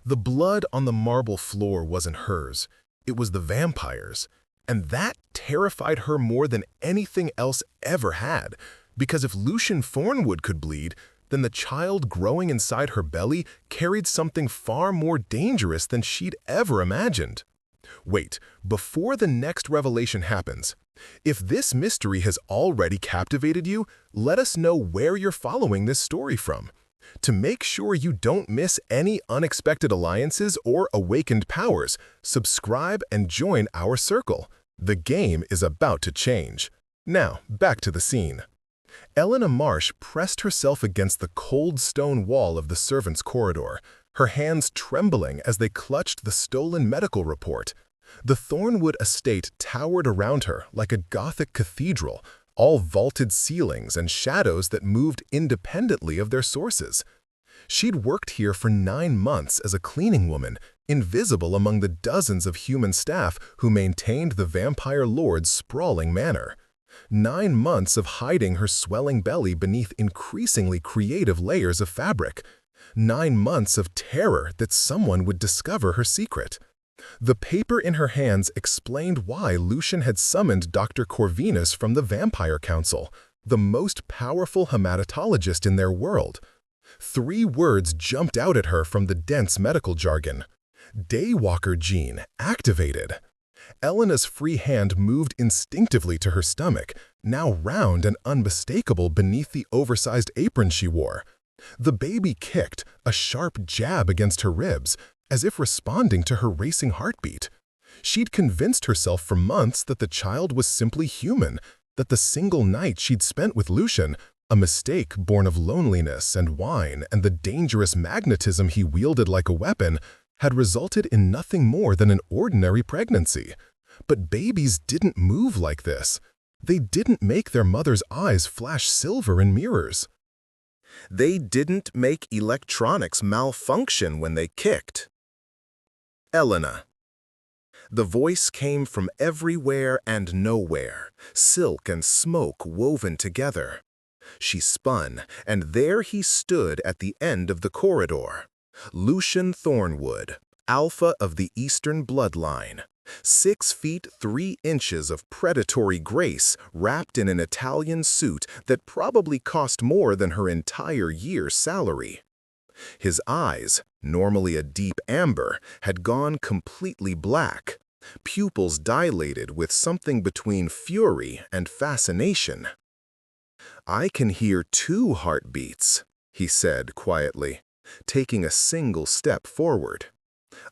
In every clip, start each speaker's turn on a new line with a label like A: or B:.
A: The blood on the marble floor wasn't hers, it was the vampire's. And that terrified her more than anything else ever had, because if Lucian Thornwood could bleed, then the child growing inside her belly carried something far more dangerous than she'd ever imagined. Wait, before the next revelation happens, if this mystery has already captivated you, let us know where you're following this story from. To make sure you don't miss any unexpected alliances or awakened powers, subscribe and join our circle. The game is about to change. Now, back to the scene. Elena Marsh pressed herself against the cold stone wall of the servants' corridor, her hands trembling as they clutched the stolen medical report. The Thornwood estate towered around her like a Gothic cathedral, all vaulted ceilings and shadows that moved independently of their sources. She'd worked here for 9 months as a cleaning woman, invisible among the dozens of human staff who maintained the vampire lord's sprawling manor. 9 months of hiding her swelling belly beneath increasingly creative layers of fabric. 9 months of terror that someone would discover her secret. The paper in her hands explained why Lucian had summoned Dr. Corvinus from the Vampire Council, the most powerful hematologist in their world. 3 words jumped out at her from the dense medical jargon. Daywalker gene activated. Elena's free hand moved instinctively to her stomach, now round and unmistakable beneath the oversized apron she wore. The baby kicked, a sharp jab against her ribs, as if responding to her racing heartbeat. She'd convinced herself for months that the child was simply human, that the single night she'd spent with Lucian, a mistake born of loneliness and wine and the dangerous magnetism he wielded like a weapon, had resulted in nothing more than an ordinary pregnancy. But babies didn't move like this. They didn't make their mother's eyes flash silver in mirrors. They didn't make electronics malfunction when they kicked. Elena. The voice came from everywhere and nowhere, silk and smoke woven together. She spun, and there he stood at the end of the corridor. Lucian Thornwood, alpha of the Eastern bloodline. 6 feet 3 inches of predatory grace wrapped in an Italian suit that probably cost more than her entire year's salary. His eyes, normally a deep amber, had gone completely black, pupils dilated with something between fury and fascination. "I can hear 2 heartbeats," he said quietly, taking a single step forward.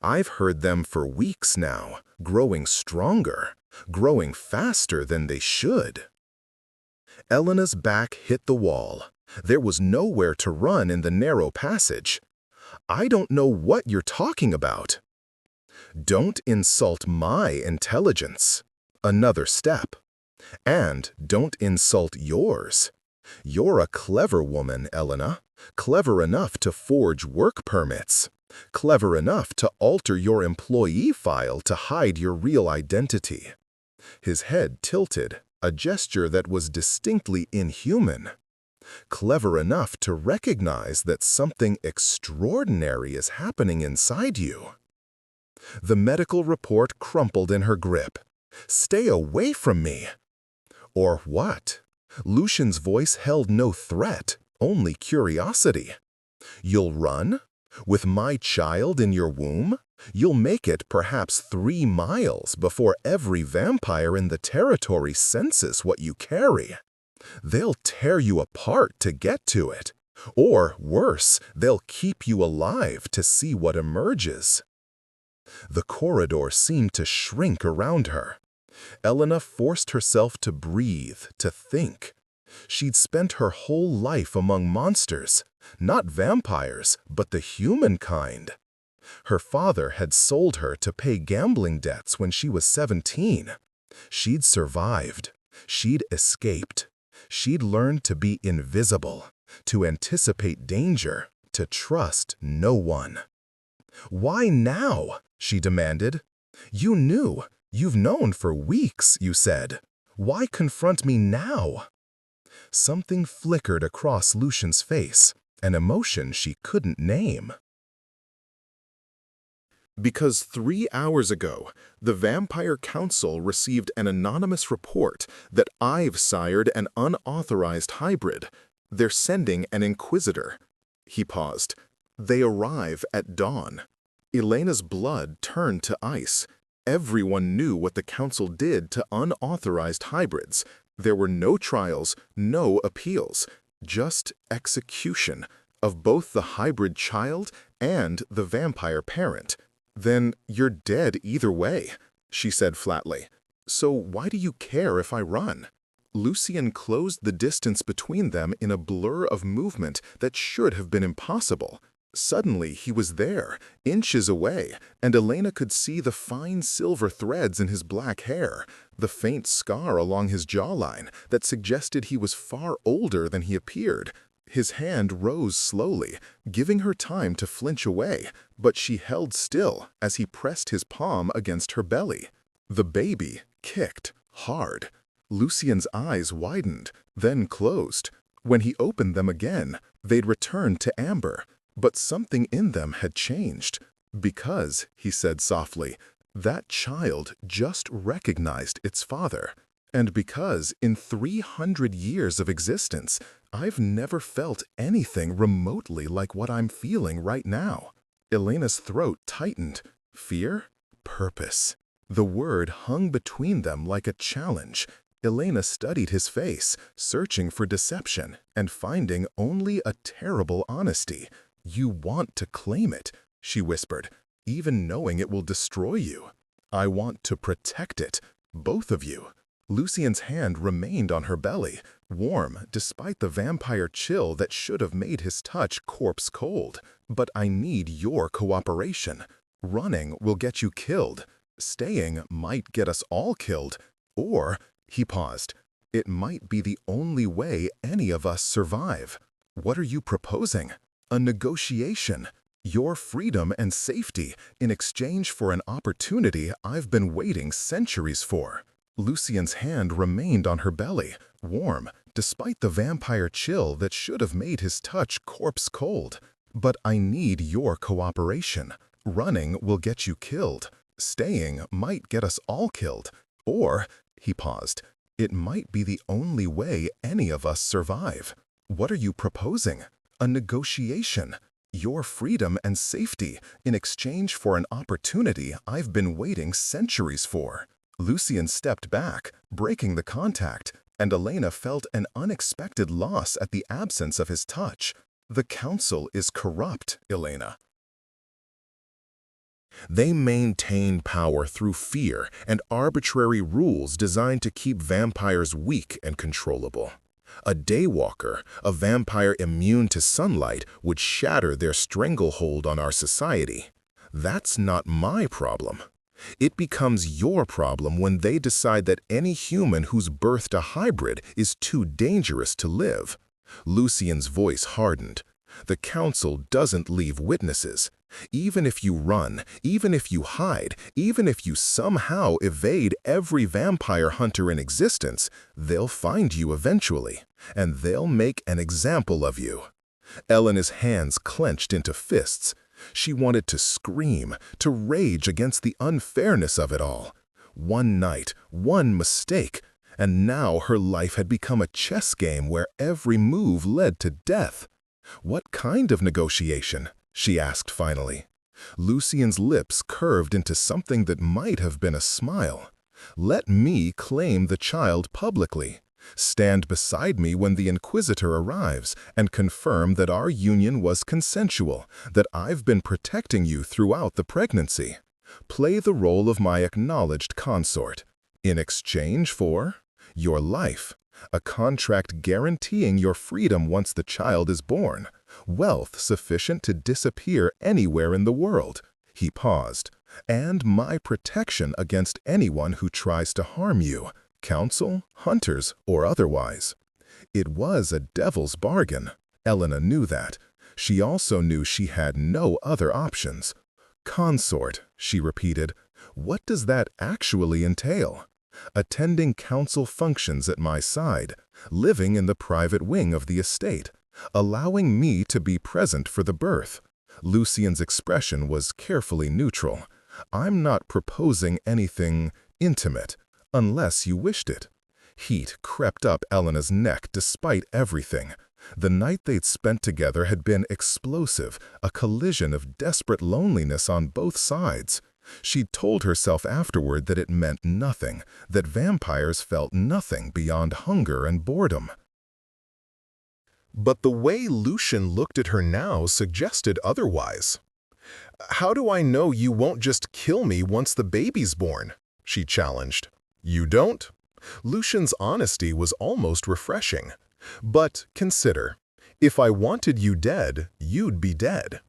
A: "I've heard them for weeks now, growing stronger, growing faster than they should." Elena's back hit the wall. There was nowhere to run in the narrow passage. "I don't know what you're talking about." "Don't insult my intelligence." Another step. "And don't insult yours. You're a clever woman, Elena, clever enough to forge work permits, clever enough to alter your employee file to hide your real identity." His head tilted, a gesture that was distinctly inhuman. "Clever enough to recognize that something extraordinary is happening inside you." The medical report crumpled in her grip. "Stay away from me." Or what? Lucian's voice held no threat, only curiosity. "You'll run? With my child in your womb? You'll make it perhaps 3 miles before every vampire in the territory senses what you carry. They'll tear you apart to get to it. Or, worse, they'll keep you alive to see what emerges." The corridor seemed to shrink around her. Elena forced herself to breathe, to think. She'd spent her whole life among monsters, not vampires, but the human kind. Her father had sold her to pay gambling debts when she was 17. She'd survived. She'd escaped. She'd learned to be invisible, to anticipate danger, to trust no one. "Why now?" she demanded. "You knew. You've known for weeks," you said. "Why confront me now?" Something flickered across Lucian's face, an emotion she couldn't name. Because 3 hours ago, the Vampire Council received an anonymous report that I've sired an unauthorized hybrid. They're sending an Inquisitor. He paused. They arrive at dawn. Elena's blood turned to ice. Everyone knew what the Council did to unauthorized hybrids. There were no trials, no appeals, just execution of both the hybrid child and the vampire parent. Then you're dead either way, she said flatly. So why do you care if I run? Lucian closed the distance between them in a blur of movement that should have been impossible. Suddenly he was there, inches away, and Elena could see the fine silver threads in his black hair, the faint scar along his jawline that suggested he was far older than he appeared. His hand rose slowly, giving her time to flinch away, but she held still as he pressed his palm against her belly. The baby kicked hard. Lucian's eyes widened, then closed. When he opened them again, they'd returned to amber, but something in them had changed. Because, he said softly, that child just recognized its father. And because in 300 years of existence, I've never felt anything remotely like what I'm feeling right now. Elena's throat tightened. Fear? Purpose. The word hung between them like a challenge. Elena studied his face, searching for deception and finding only a terrible honesty. You want to claim it, she whispered, even knowing it will destroy you. I want to protect it, both of you. Lucian's hand remained on her belly, warm despite the vampire chill that should have made his touch corpse cold. But I need your cooperation. Running will get you killed. Staying might get us all killed. Or, he paused, it might be the only way any of us survive. What are you proposing? A negotiation. Your freedom and safety in exchange for an opportunity I've been waiting centuries for. Lucian's hand remained on her belly, warm, despite the vampire chill that should have made his touch corpse cold. But I need your cooperation. Running will get you killed. Staying might get us all killed. Or, he paused, it might be the only way any of us survive. What are you proposing? A negotiation. Your freedom and safety in exchange for an opportunity I've been waiting centuries for. Lucian stepped back, breaking the contact, and Elena felt an unexpected loss at the absence of his touch. The Council is corrupt, Elena. They maintain power through fear and arbitrary rules designed to keep vampires weak and controllable. A daywalker, a vampire immune to sunlight, would shatter their stranglehold on our society. That's not my problem. It becomes your problem when they decide that any human who's birthed a hybrid is too dangerous to live. Lucian's voice hardened. The Council doesn't leave witnesses. Even if you run, even if you hide, even if you somehow evade every vampire hunter in existence, they'll find you eventually, and they'll make an example of you. Elena's hands clenched into fists. She wanted to scream, to rage against the unfairness of it all. One night, one mistake, and now her life had become a chess game where every move led to death. What kind of negotiation? She asked finally. Lucian's lips curved into something that might have been a smile. Let me claim the child publicly. Stand beside me when the Inquisitor arrives and confirm that our union was consensual, that I've been protecting you throughout the pregnancy. Play the role of my acknowledged consort. In exchange for your life, a contract guaranteeing your freedom once the child is born, wealth sufficient to disappear anywhere in the world. He paused. And my protection against anyone who tries to harm you. Council, hunters, or otherwise. It was a devil's bargain. Elena knew that. She also knew she had no other options. Consort, she repeated. What does that actually entail? Attending council functions at my side, living in the private wing of the estate, allowing me to be present for the birth. Lucien's expression was carefully neutral. "I'm not proposing anything intimate, unless you wished it." Heat crept up Elena's neck despite everything. The night they'd spent together had been explosive, a collision of desperate loneliness on both sides. She'd told herself afterward that it meant nothing, that vampires felt nothing beyond hunger and boredom. But the way Lucien looked at her now suggested otherwise. "How do I know you won't just kill me once the baby's born?" she challenged. "You don't?" Lucien's honesty was almost refreshing. "But consider, if I wanted you dead, you'd be dead.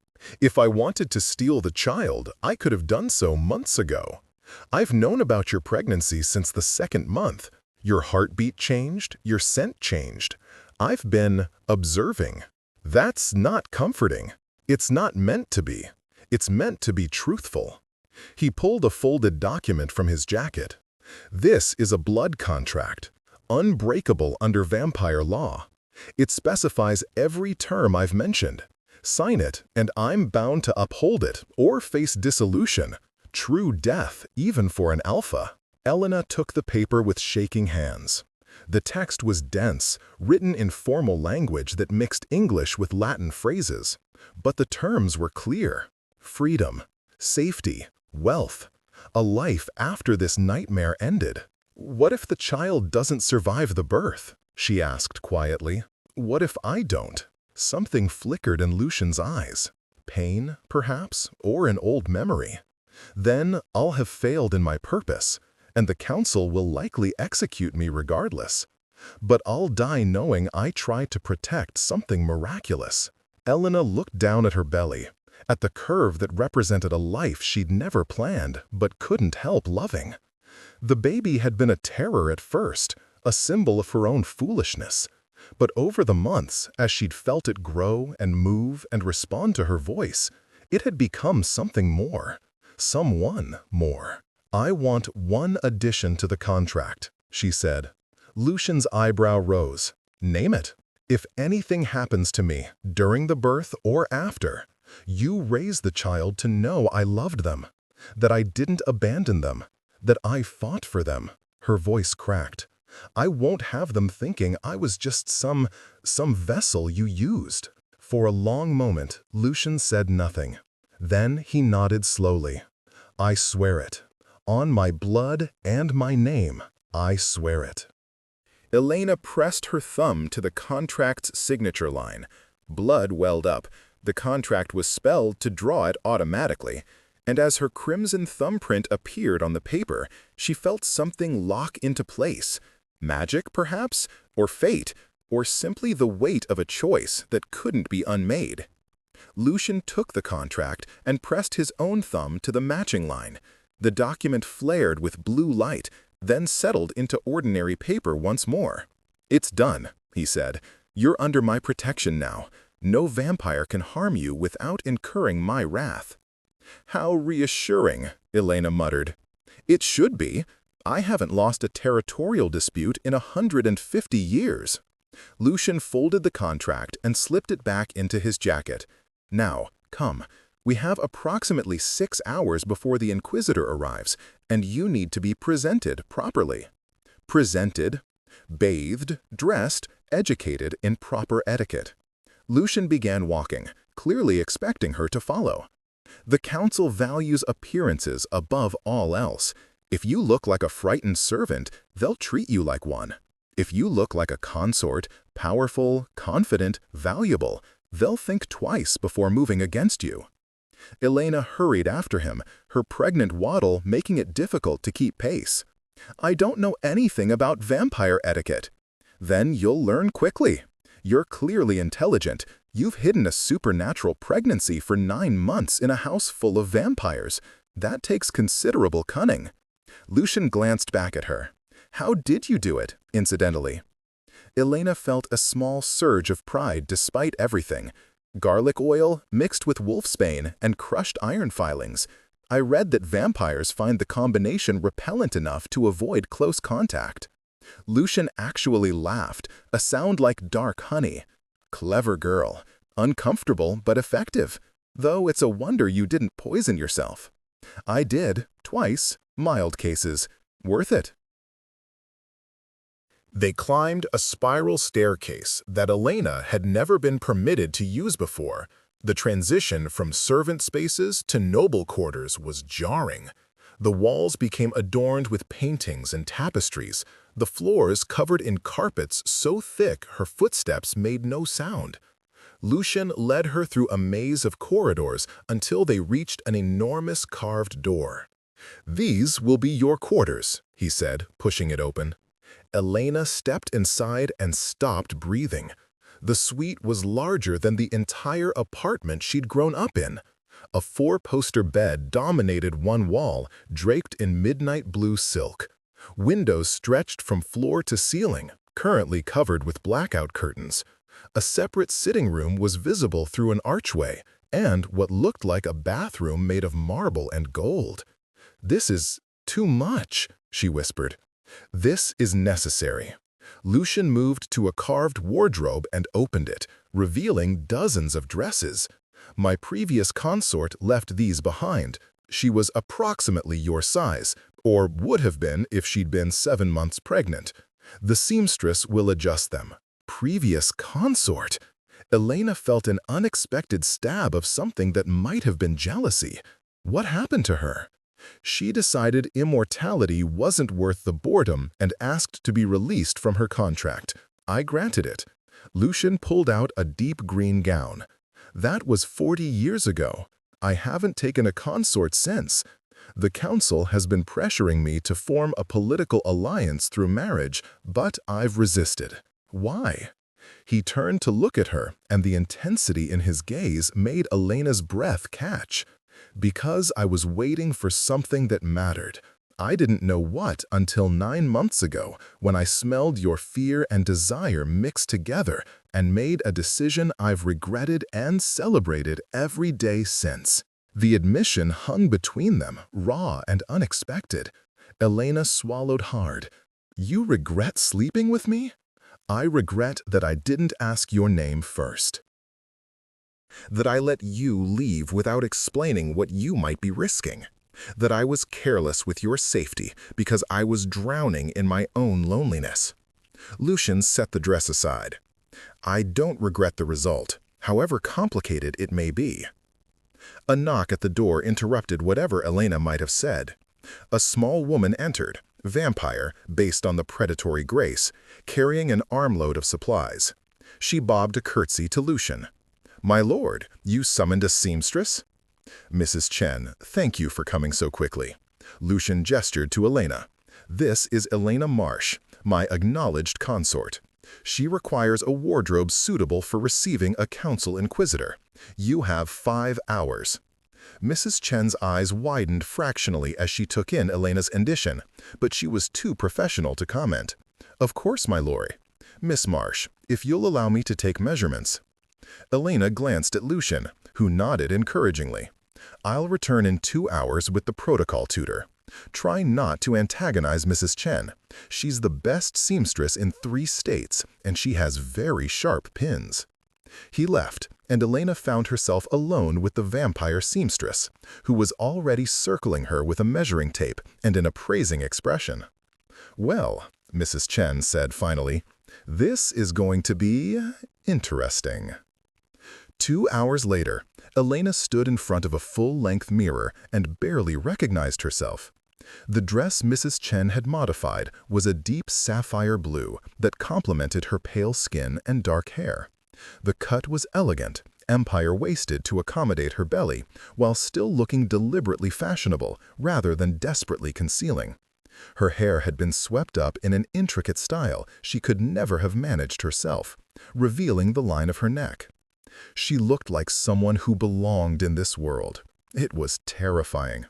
A: If I wanted to steal the child, I could have done so months ago. I've known about your pregnancy since the 2nd month. Your heartbeat changed, your scent changed. I've been observing. That's not comforting. It's not meant to be. It's meant to be truthful." He pulled a folded document from his jacket. "This is a blood contract, unbreakable under vampire law. It specifies every term I've mentioned. Sign it, and I'm bound to uphold it or face dissolution. True death, even for an alpha." Elena took the paper with shaking hands. The text was dense, written in formal language that mixed English with Latin phrases. But the terms were clear. Freedom, safety, wealth, a life after this nightmare ended. "What if the child doesn't survive the birth?" she asked quietly. "What if I don't?" Something flickered in Lucien's eyes. Pain, perhaps, or an old memory. "Then I'll have failed in my purpose, and the council will likely execute me regardless. But I'll die knowing I tried to protect something miraculous." Elena looked down at her belly, at the curve that represented a life she'd never planned but couldn't help loving. The baby had been a terror at first, a symbol of her own foolishness. But over the months, as she'd felt it grow and move and respond to her voice, it had become something more, someone more. "I want one addition to the contract," she said. Lucien's eyebrow rose. "Name it. If anything happens to me, during the birth or after, you raise the child to know I loved them, that I didn't abandon them, that I fought for them." Her voice cracked. "I won't have them thinking I was just some vessel you used." For a long moment, Lucien said nothing. Then he nodded slowly. "I swear it. On my blood and my name, I swear it." Elena pressed her thumb to the contract's signature line. Blood welled up. The contract was spelled to draw it automatically, and as her crimson thumbprint appeared on the paper, she felt something lock into place. Magic, perhaps? Or fate? Or simply the weight of a choice that couldn't be unmade? Lucien took the contract and pressed his own thumb to the matching line. The document flared with blue light, then settled into ordinary paper once more. "It's done," he said. "You're under my protection now. No vampire can harm you without incurring my wrath." "How reassuring," Elena muttered. "It should be. I haven't lost a territorial dispute in 150 years. Lucien folded the contract and slipped it back into his jacket. "Now, come. We have approximately 6 hours before the Inquisitor arrives, and you need to be presented properly." Presented, bathed, dressed, educated in proper etiquette. Lucien began walking, clearly expecting her to follow. "The council values appearances above all else. If you look like a frightened servant, they'll treat you like one. If you look like a consort, powerful, confident, valuable, they'll think twice before moving against you." Elena hurried after him, her pregnant waddle making it difficult to keep pace. "I don't know anything about vampire etiquette." "Then you'll learn quickly. You're clearly intelligent. You've hidden a supernatural pregnancy for 9 months in a house full of vampires. That takes considerable cunning." Lucien glanced back at her. "How did you do it, incidentally?" Elena felt a small surge of pride despite everything. "Garlic oil mixed with wolfsbane and crushed iron filings. I read that vampires find the combination repellent enough to avoid close contact." Lucien actually laughed, a sound like dark honey. "Clever girl. Uncomfortable but effective. Though it's a wonder you didn't poison yourself. I did, twice, mild cases. Worth it. They climbed a spiral staircase that Elena had never been permitted to use before. The transition from servant spaces to noble quarters was jarring. The walls became adorned with paintings and tapestries, the floors covered in carpets so thick her footsteps made no sound. Lucian led her through a maze of corridors until they reached an enormous carved door. "These will be your quarters," he said, pushing it open. Elena stepped inside and stopped breathing. The suite was larger than the entire apartment she'd grown up in. A four-poster bed dominated one wall, draped in midnight blue silk. Windows stretched from floor to ceiling, currently covered with blackout curtains. A separate sitting room was visible through an archway, and what looked like a bathroom made of marble and gold. "This is too much," she whispered. "This is necessary." Lucian moved to a carved wardrobe and opened it, revealing dozens of dresses. "My previous consort left these behind. She was approximately your size, or would have been if she'd been 7 months pregnant. The seamstress will adjust them." Previous consort? Elena felt an unexpected stab of something that might have been jealousy. What happened to her? She decided immortality wasn't worth the boredom and asked to be released from her contract. I granted it. Lucian pulled out a deep green gown. "That was 40 years ago. I haven't taken a consort since. The council has been pressuring me to form a political alliance through marriage, but I've resisted." "Why?" He turned to look at her, and the intensity in his gaze made Elena's breath catch. "Because I was waiting for something that mattered. I didn't know what until 9 months ago, when I smelled your fear and desire mixed together and made a decision I've regretted and celebrated every day since." The admission hung between them, raw and unexpected. Elena swallowed hard. "You regret sleeping with me?" "I regret that I didn't ask your name first. That I let you leave without explaining what you might be risking. That I was careless with your safety because I was drowning in my own loneliness." Lucian set the dress aside. "I don't regret the result, however complicated it may be." A knock at the door interrupted whatever Elena might have said. A small woman entered, vampire, based on the predatory grace, carrying an armload of supplies. She bobbed a curtsy to Lucian. "My lord, you summoned a seamstress?" "Mrs. Chen, thank you for coming so quickly." Lucian gestured to Elena. "This is Elena Marsh, my acknowledged consort. She requires a wardrobe suitable for receiving a council inquisitor. You have 5 hours." Mrs. Chen's eyes widened fractionally as she took in Elena's addition, but she was too professional to comment. "Of course, my lord. Miss Marsh, if you'll allow me to take measurements." Elena glanced at Lucian, who nodded encouragingly. "I'll return in 2 hours with the protocol tutor. Try not to antagonize Mrs. Chen. She's the best seamstress in 3 states, and she has very sharp pins." He left, and Elena found herself alone with the vampire seamstress, who was already circling her with a measuring tape and an appraising expression. "Well," Mrs. Chen said finally, "this is going to be interesting." 2 hours later, Elena stood in front of a full-length mirror and barely recognized herself. The dress Mrs. Chen had modified was a deep sapphire blue that complemented her pale skin and dark hair. The cut was elegant, empire-waisted to accommodate her belly, while still looking deliberately fashionable rather than desperately concealing. Her hair had been swept up in an intricate style she could never have managed herself, revealing the line of her neck. She looked like someone who belonged in this world. It was terrifying.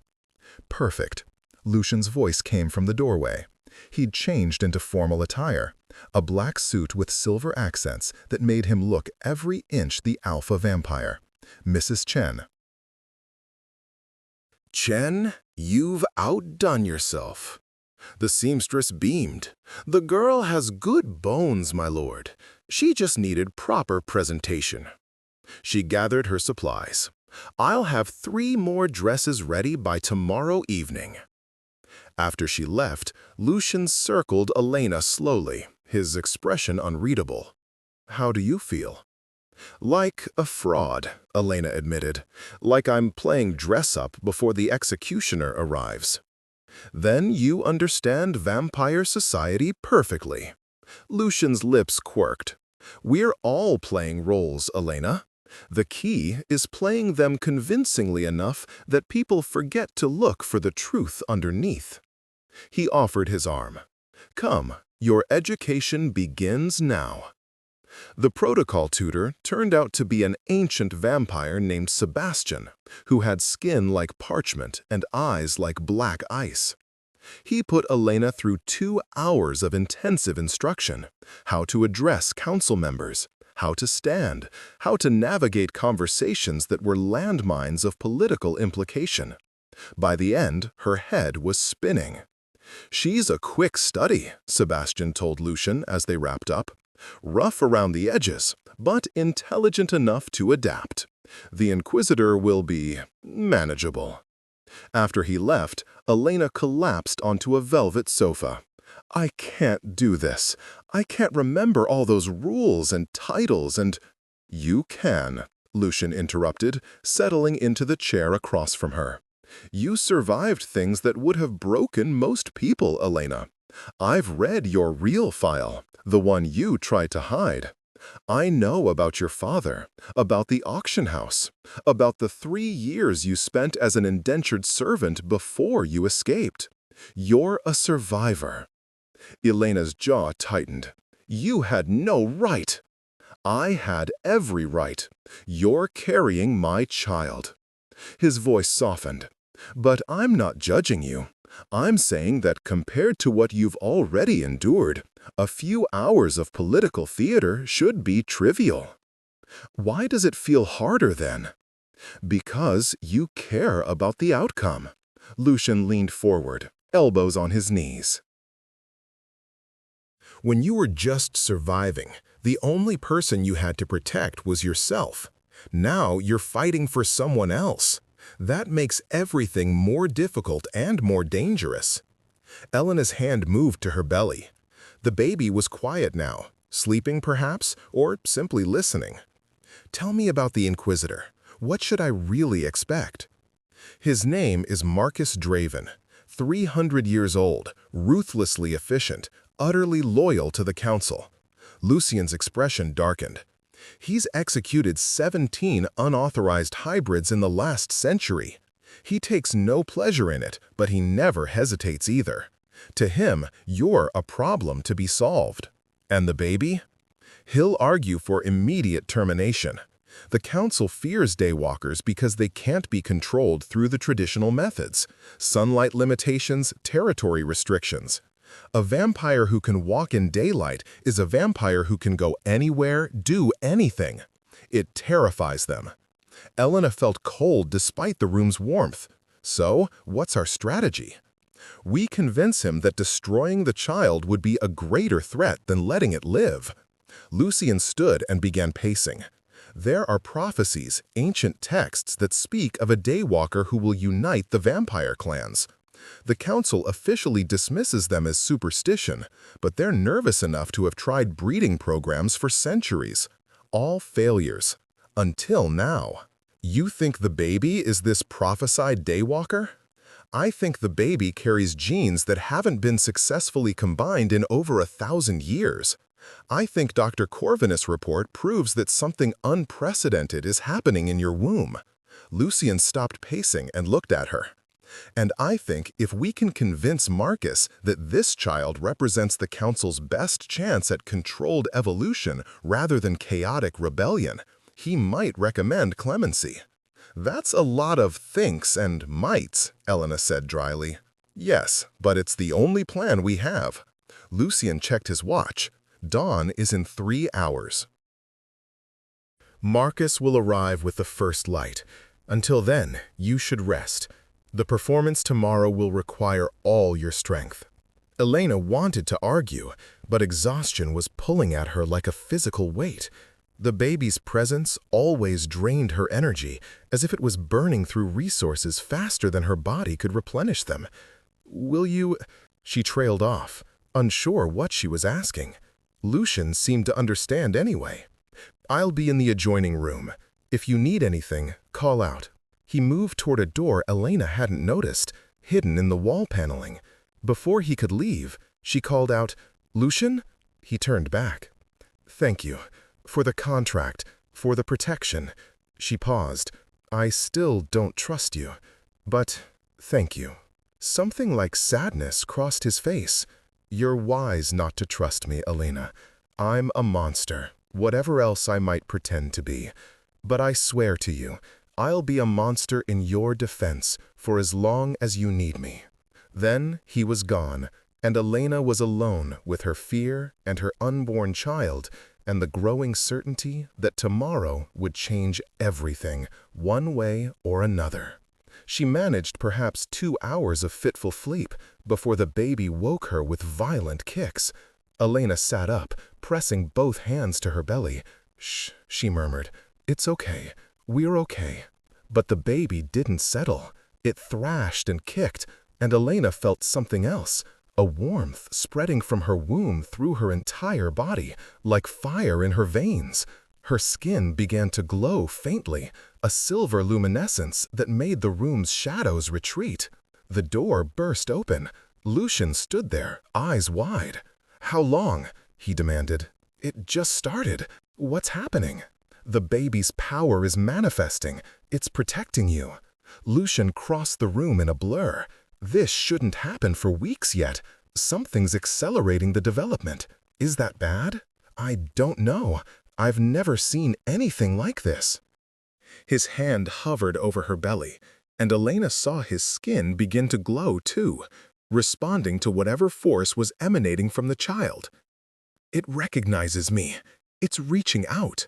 A: "Perfect." Lucian's voice came from the doorway. He'd changed into formal attire, a black suit with silver accents that made him look every inch the alpha vampire. "Mrs. Chen." "Chen, you've outdone yourself." The seamstress beamed. "The girl has good bones, my lord. She just needed proper presentation." She gathered her supplies. I'll have 3 more dresses ready by tomorrow evening." After she left, Lucian circled Elena slowly, his expression unreadable. "How do you feel?" "Like a fraud," Elena admitted. "Like I'm playing dress-up before the executioner arrives." "Then you understand vampire society perfectly." Lucian's lips quirked. "We're all playing roles, Elena. The key is playing them convincingly enough that people forget to look for the truth underneath." He offered his arm. "Come, your education begins now." The protocol tutor turned out to be an ancient vampire named Sebastian, who had skin like parchment and eyes like black ice. He put Elena through 2 hours of intensive instruction: how to address council members, how to stand, how to navigate conversations that were landmines of political implication. By the end, her head was spinning. "She's a quick study," Sebastian told Lucian as they wrapped up. "Rough around the edges, but intelligent enough to adapt. The Inquisitor will be manageable." After he left, Elena collapsed onto a velvet sofa. "I can't do this. I can't remember all those rules and titles and—" "You can," Lucian interrupted, settling into the chair across from her. "You survived things that would have broken most people, Elena. I've read your real file, the one you tried to hide. I know about your father, about the auction house, about the 3 years you spent as an indentured servant before you escaped. You're a survivor." Elena's jaw tightened. "You had no right." "I had every right. You're carrying my child." His voice softened. "But I'm not judging you. I'm saying that compared to what you've already endured, a few hours of political theater should be trivial." "Why does it feel harder then?" "Because you care about the outcome." Lucian leaned forward, elbows on his knees. When you were just surviving, the only person you had to protect was yourself. Now you're fighting for someone else. That makes everything more difficult and more dangerous. Elena's hand moved to her belly. The baby was quiet now, sleeping perhaps, or simply listening. "Tell me about the Inquisitor. What should I really expect?" "His name is Marcus Draven, 300 years old, ruthlessly efficient, utterly loyal to the Council." Lucian's expression darkened. "He's executed 17 unauthorized hybrids in the last century. He takes no pleasure in it, but he never hesitates either. To him, you're a problem to be solved." "And the baby?" "He'll argue for immediate termination. The Council fears daywalkers because they can't be controlled through the traditional methods: sunlight limitations, territory restrictions. A vampire who can walk in daylight is a vampire who can go anywhere, do anything. It terrifies them." Elena felt cold despite the room's warmth. "So, what's our strategy?" "We convince him that destroying the child would be a greater threat than letting it live." Lucian stood and began pacing. "There are prophecies, ancient texts that speak of a daywalker who will unite the vampire clans. The Council officially dismisses them as superstition, but they're nervous enough to have tried breeding programs for centuries. All failures. Until now. You think the baby is this prophesied daywalker? I think the baby carries genes that haven't been successfully combined in over 1,000 years. I think Dr. Corvinus' report proves that something unprecedented is happening in your womb." Lucian stopped pacing and looked at her. "And I think if we can convince Marcus that this child represents the Council's best chance at controlled evolution rather than chaotic rebellion, he might recommend clemency." "That's a lot of thinks and mights," Elena said dryly. "Yes, but it's the only plan we have." Lucian checked his watch. "Dawn is in 3 hours. Marcus will arrive with the first light. Until then, you should rest. The performance tomorrow will require all your strength." Elena wanted to argue, but exhaustion was pulling at her like a physical weight. The baby's presence always drained her energy, as if it was burning through resources faster than her body could replenish them. "Will you—" She trailed off, unsure what she was asking. Lucian seemed to understand anyway. "I'll be in the adjoining room. If you need anything, call out." He moved toward a door Elena hadn't noticed, hidden in the wall paneling. Before he could leave, she called out, "Lucian?" He turned back. "Thank you. For the contract, for the protection." She paused. "I still don't trust you, but thank you." Something like sadness crossed his face. "You're wise not to trust me, Elena. I'm a monster, whatever else I might pretend to be. But I swear to you, I'll be a monster in your defense for as long as you need me." Then he was gone, and Elena was alone with her fear and her unborn child, and the growing certainty that tomorrow would change everything, one way or another. She managed perhaps 2 hours of fitful sleep before the baby woke her with violent kicks. Elena sat up, pressing both hands to her belly. "Shh," she murmured. "It's okay. We're okay." But the baby didn't settle. It thrashed and kicked, and Elena felt something else. A warmth spreading from her womb through her entire body, like fire in her veins. Her skin began to glow faintly, a silver luminescence that made the room's shadows retreat. The door burst open. Lucian stood there, eyes wide. "How long?" he demanded. "It just started. What's happening?" "The baby's power is manifesting. It's protecting you." Lucian crossed the room in a blur. "This shouldn't happen for weeks yet. Something's accelerating the development. Is that bad?" "I don't know. I've never seen anything like this." His hand hovered over her belly, and Elena saw his skin begin to glow too, responding to whatever force was emanating from the child. "It recognizes me. It's reaching out."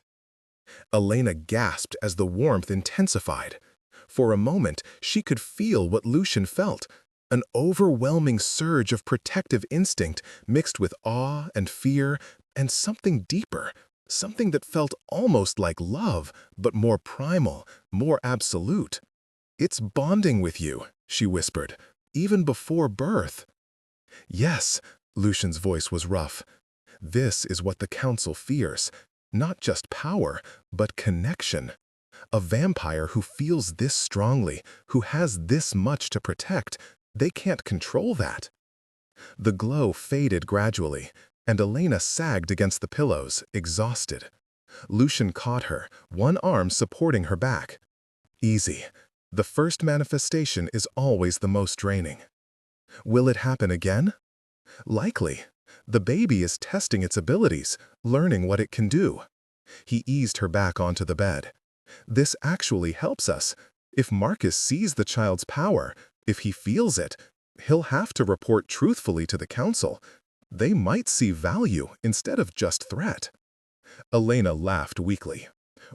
A: Elena gasped as the warmth intensified. For a moment, she could feel what Lucian felt, an overwhelming surge of protective instinct mixed with awe and fear and something deeper, something that felt almost like love, but more primal, more absolute. "It's bonding with you," she whispered, "even before birth." "Yes," Lucian's voice was rough. "This is what the Council fears. Not just power, but connection. A vampire who feels this strongly, who has this much to protect, they can't control that." The glow faded gradually, and Elena sagged against the pillows, exhausted. Lucian caught her, one arm supporting her back. "Easy. The first manifestation is always the most draining." "Will it happen again?" "Likely. The baby is testing its abilities, learning what it can do." He eased her back onto the bed. "This actually helps us. If Marcus sees the child's power, if he feels it, he'll have to report truthfully to the Council. They might see value instead of just threat." Elena laughed weakly.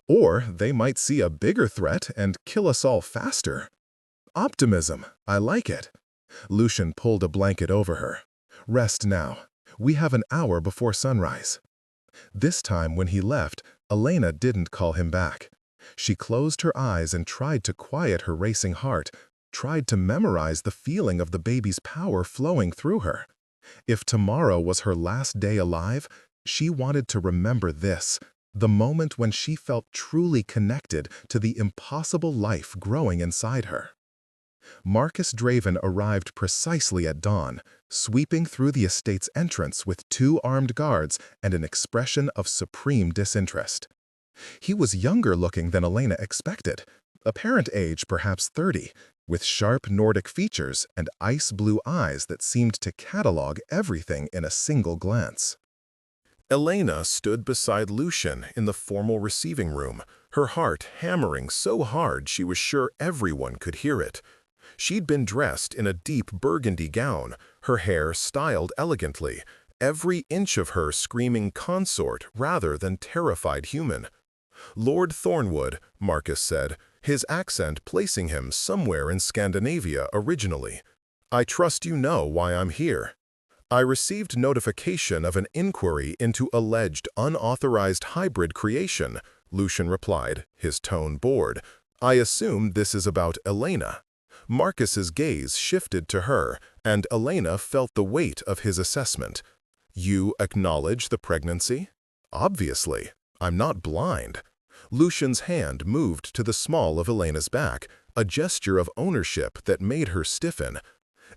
A: "Or they might see a bigger threat and kill us all faster." "Optimism. I like it." Lucian pulled a blanket over her. "Rest now. We have an hour before sunrise." This time when he left, Elena didn't call him back. She closed her eyes and tried to quiet her racing heart, tried to memorize the feeling of the baby's power flowing through her. If tomorrow was her last day alive, she wanted to remember this, the moment when she felt truly connected to the impossible life growing inside her. Marcus Draven arrived precisely at dawn, sweeping through the estate's entrance with 2 armed guards and an expression of supreme disinterest. He was younger looking than Elena expected, apparent age perhaps 30, with sharp Nordic features and ice-blue eyes that seemed to catalog everything in a single glance. Elena stood beside Lucian in the formal receiving room, her heart hammering so hard she was sure everyone could hear it. She'd been dressed in a deep burgundy gown, her hair styled elegantly, every inch of her screaming consort rather than terrified human. "Lord Thornwood," Marcus said, his accent placing him somewhere in Scandinavia originally. "I trust you know why I'm here." I received notification of an inquiry into alleged unauthorized hybrid creation, Lucian replied, his tone bored. I assume this is about Elena. Marcus's gaze shifted to her, and Elena felt the weight of his assessment. You acknowledge the pregnancy? Obviously. I'm not blind. Lucian's hand moved to the small of Elena's back, a gesture of ownership that made her stiffen.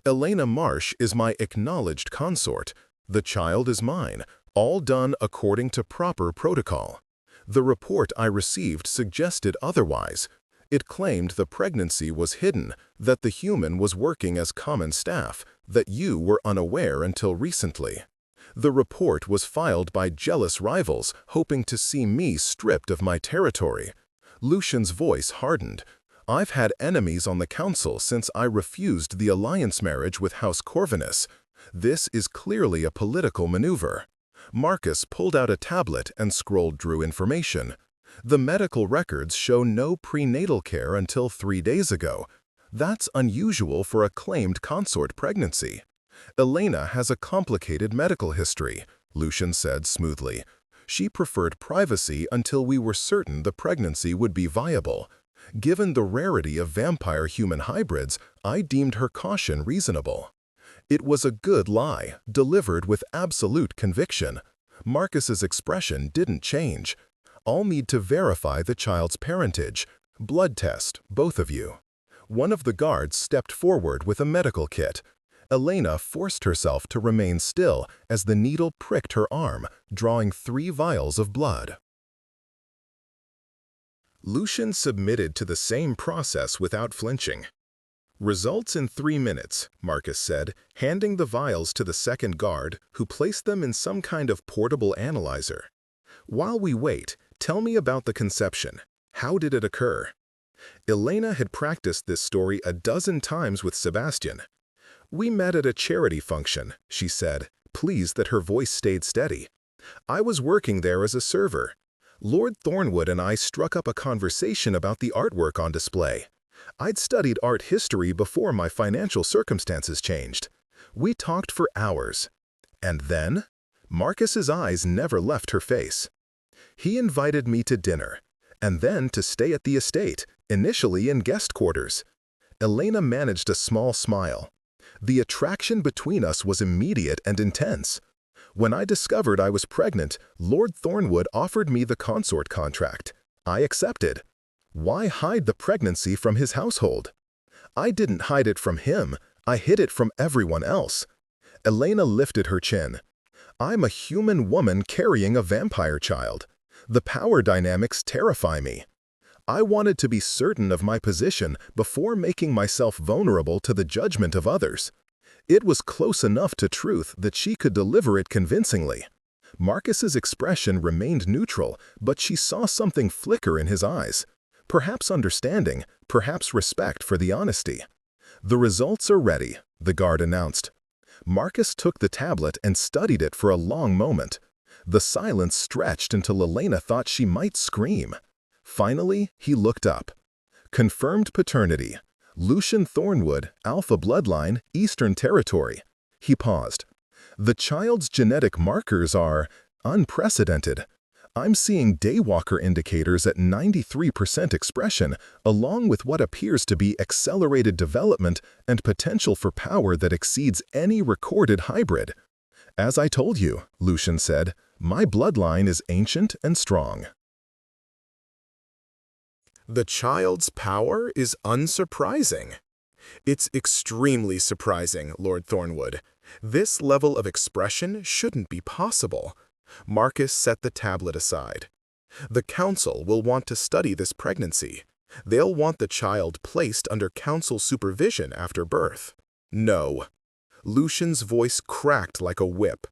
A: Elena Marsh is my acknowledged consort. The child is mine, all done according to proper protocol. The report I received suggested otherwise. It claimed the pregnancy was hidden, that the human was working as common staff, that you were unaware until recently. The report was filed by jealous rivals, hoping to see me stripped of my territory. Lucian's voice hardened. I've had enemies on the council since I refused the alliance marriage with House Corvinus. This is clearly a political maneuver. Marcus pulled out a tablet and scrolled through information. The medical records show no prenatal care until 3 days ago. That's unusual for a claimed consort pregnancy. Elena has a complicated medical history, Lucian said smoothly. She preferred privacy until we were certain the pregnancy would be viable. Given the rarity of vampire-human hybrids, I deemed her caution reasonable. It was a good lie, delivered with absolute conviction. Marcus's expression didn't change. I'll need to verify the child's parentage. Blood test, both of you. One of the guards stepped forward with a medical kit. Elena forced herself to remain still as the needle pricked her arm, drawing 3 vials of blood. Lucian submitted to the same process without flinching. Results in 3 minutes, Marcus said, handing the vials to the second guard, who placed them in some kind of portable analyzer. While we wait, tell me about the conception. How did it occur? Elena had practiced this story a dozen times with Sebastian. We met at a charity function, she said, pleased that her voice stayed steady. I was working there as a server. Lord Thornwood and I struck up a conversation about the artwork on display. I'd studied art history before my financial circumstances changed. We talked for hours. And then? Marcus's eyes never left her face. He invited me to dinner, and then to stay at the estate, initially in guest quarters. Elena managed a small smile. The attraction between us was immediate and intense. When I discovered I was pregnant, Lord Thornwood offered me the consort contract. I accepted. Why hide the pregnancy from his household? I didn't hide it from him. I hid it from everyone else. Elena lifted her chin. I'm a human woman carrying a vampire child. The power dynamics terrify me. I wanted to be certain of my position before making myself vulnerable to the judgment of others. It was close enough to truth that she could deliver it convincingly. Marcus's expression remained neutral, but she saw something flicker in his eyes. Perhaps understanding, perhaps respect for the honesty. The results are ready, the guard announced. Marcus took the tablet and studied it for a long moment. The silence stretched until Elena thought she might scream. Finally, he looked up. Confirmed paternity. Lucian Thornwood, Alpha Bloodline, Eastern Territory. He paused. The child's genetic markers are unprecedented. I'm seeing daywalker indicators at 93% expression, along with what appears to be accelerated development and potential for power that exceeds any recorded hybrid. As I told you, Lucian said, my bloodline is ancient and strong. The child's power is unsurprising. It's extremely surprising, Lord Thornwood. This level of expression shouldn't be possible. Marcus set the tablet aside. The council will want to study this pregnancy. They'll want the child placed under council supervision after birth. No. Lucian's voice cracked like a whip.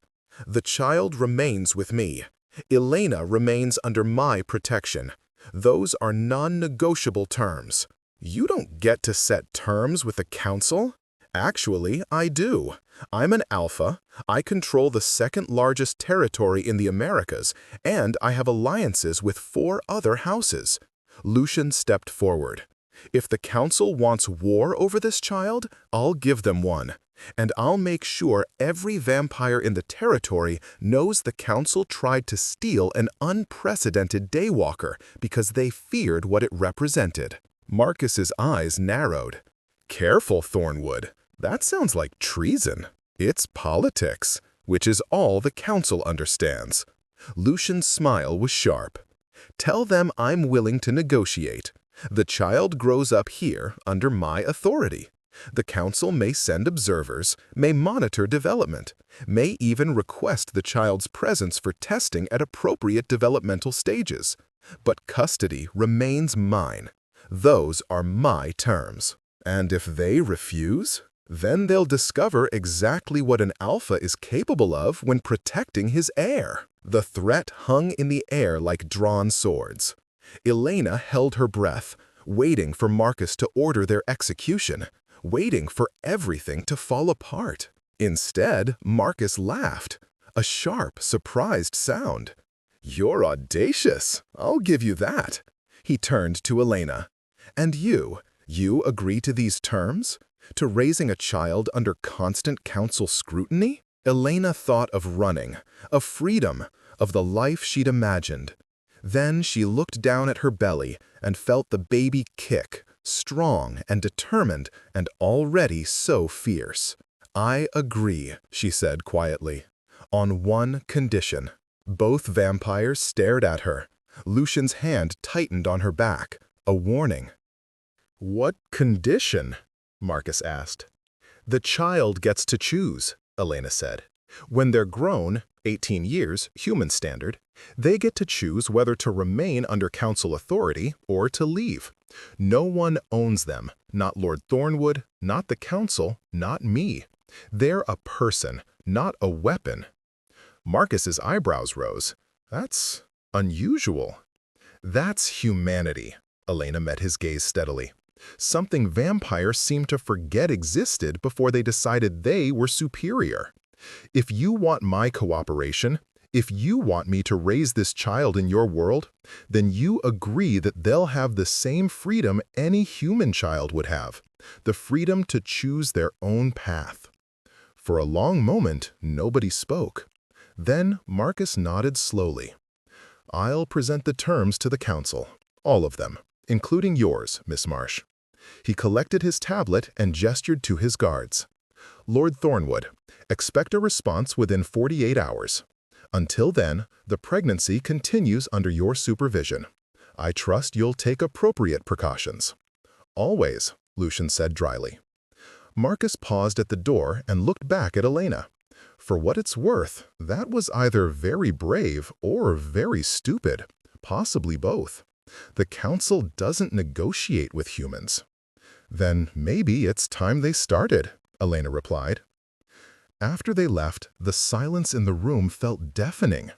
A: The child remains with me. Elena remains under my protection. Those are non-negotiable terms. You don't get to set terms with the council. Actually, I do. I'm an alpha, I control the second largest territory in the Americas, and I have alliances with 4 other houses. Lucian stepped forward. If the council wants war over this child, I'll give them one. And I'll make sure every vampire in the territory knows the council tried to steal an unprecedented daywalker because they feared what it represented." Marcus's eyes narrowed. "Careful, Thornwood. That sounds like treason. It's politics, which is all the council understands." Lucian's smile was sharp. "Tell them I'm willing to negotiate. The child grows up here under my authority. The council may send observers, may monitor development, may even request the child's presence for testing at appropriate developmental stages. But custody remains mine. Those are my terms. And if they refuse, then they'll discover exactly what an alpha is capable of when protecting his heir." The threat hung in the air like drawn swords. Elena held her breath, waiting for Marcus to order their execution, waiting for everything to fall apart. Instead, Marcus laughed, a sharp, surprised sound. "You're audacious, I'll give you that." He turned to Elena. "And you agree to these terms? To raising a child under constant council scrutiny?" Elena thought of running, of freedom, of the life she'd imagined. Then she looked down at her belly and felt the baby kick, strong and determined and already so fierce. "I agree," she said quietly, "on one condition." Both vampires stared at her. Lucian's hand tightened on her back, a warning. "What condition?" Marcus asked. "The child gets to choose," Elena said. "When they're grown, 18 years, human standard, they get to choose whether to remain under council authority or to leave. No one owns them, not Lord Thornwood, not the council, not me. They're a person, not a weapon." Marcus's eyebrows rose. "That's unusual." "That's humanity." Elena met his gaze steadily. "Something vampires seem to forget existed before they decided they were superior. If you want my cooperation, if you want me to raise this child in your world, then you agree that they'll have the same freedom any human child would have, the freedom to choose their own path." For a long moment, nobody spoke. Then Marcus nodded slowly. "I'll present the terms to the council, all of them, including yours, Miss Marsh." He collected his tablet and gestured to his guards. "Lord Thornwood, expect a response within 48 hours. Until then, the pregnancy continues under your supervision. I trust you'll take appropriate precautions." "Always," Lucian said dryly. Marcus paused at the door and looked back at Elena. For what it's worth, that was either very brave or very stupid, possibly both. The council doesn't negotiate with humans. "Then maybe it's time they started," Elena replied. After they left, the silence in the room felt deafening.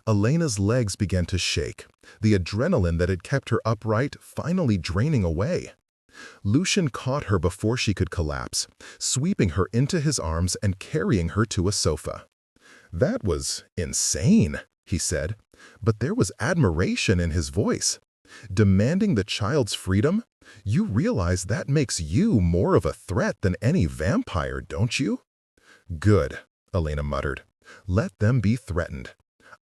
A: Elena's legs began to shake, the adrenaline that had kept her upright finally draining away. Lucian caught her before she could collapse, sweeping her into his arms and carrying her to a sofa. "That was insane," he said, but there was admiration in his voice. "Demanding the child's freedom? You realize that makes you more of a threat than any vampire, don't you?" "Good," Elena muttered. "Let them be threatened.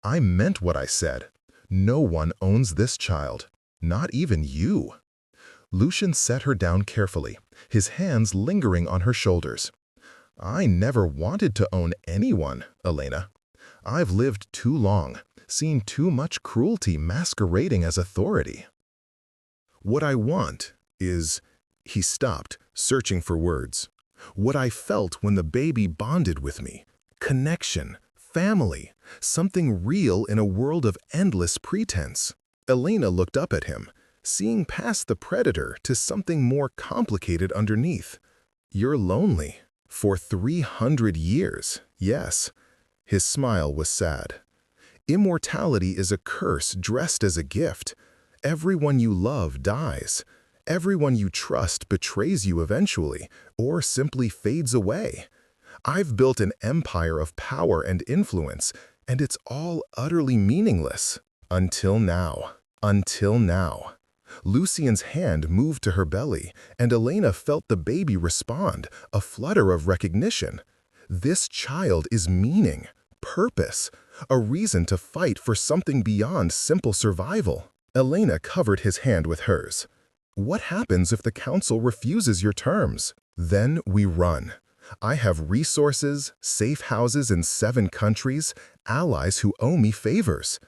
A: I meant what I said. No one owns this child, not even you." Lucian set her down carefully, his hands lingering on her shoulders. "I never wanted to own anyone, Elena. I've lived too long, seen too much cruelty masquerading as authority. What I want is—" He stopped, searching for words. "What I felt when the baby bonded with me. Connection, family, something real in a world of endless pretense." Elena looked up at him, seeing past the predator to something more complicated underneath. "You're lonely. For 300 years, yes." His smile was sad. "Immortality is a curse dressed as a gift. Everyone you love dies. Everyone you trust betrays you eventually, or simply fades away. I've built an empire of power and influence, and it's all utterly meaningless. Until now. Until now. Lucian's hand moved to her belly, and Elena felt the baby respond, a flutter of recognition. This child is meaning, purpose, a reason to fight for something beyond simple survival. Elena covered his hand with hers. What happens if the council refuses your terms? Then we run. I have resources, safe houses in 7 countries, allies who owe me favors.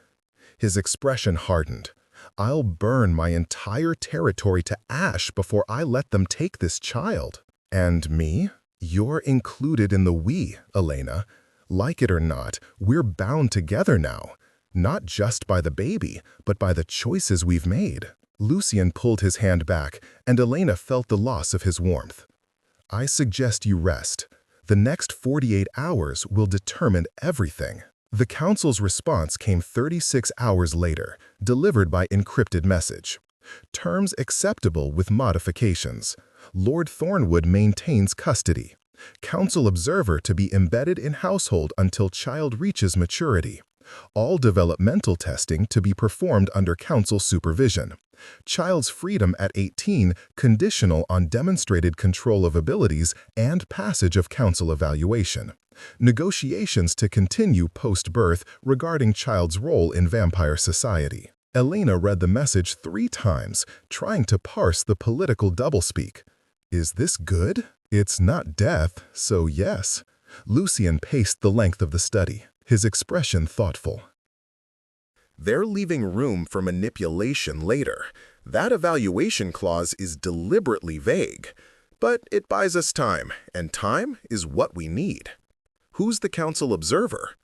A: His expression hardened. I'll burn my entire territory to ash before I let them take this child. And me? You're included in the we, Elena. Like it or not, we're bound together now. Not just by the baby, but by the choices we've made. Lucian pulled his hand back, and Elena felt the loss of his warmth. I suggest you rest. The next 48 hours will determine everything. The council's response came 36 hours later, delivered by encrypted message. Terms acceptable with modifications. Lord Thornwood maintains custody. Council observer to be embedded in household until child reaches maturity. All developmental testing to be performed under council supervision. Child's freedom at 18 conditional on demonstrated control of abilities and passage of council evaluation. Negotiations to continue post-birth regarding child's role in vampire society. Elena read the message 3 times, trying to parse the political doublespeak. Is this good? It's not death, so yes. Lucian paced the length of the study, his expression thoughtful. They're leaving room for manipulation later. That evaluation clause is deliberately vague. But it buys us time, and time is what we need. Who's the council observer?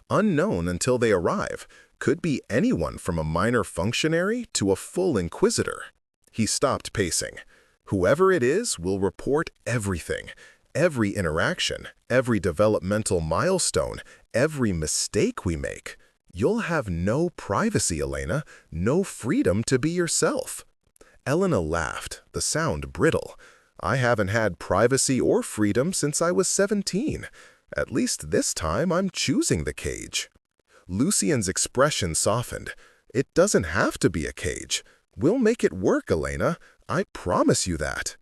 A: Unknown until they arrive. Could be anyone from a minor functionary to a full inquisitor. He stopped pacing. Whoever it is will report everything. Every interaction, every developmental milestone, every mistake we make. You'll have no privacy, Elena, no freedom to be yourself. Elena laughed, the sound brittle. I haven't had privacy or freedom since I was 17. At least this time I'm choosing the cage. Lucian's expression softened. It doesn't have to be a cage. We'll make it work, Elena. I promise you that.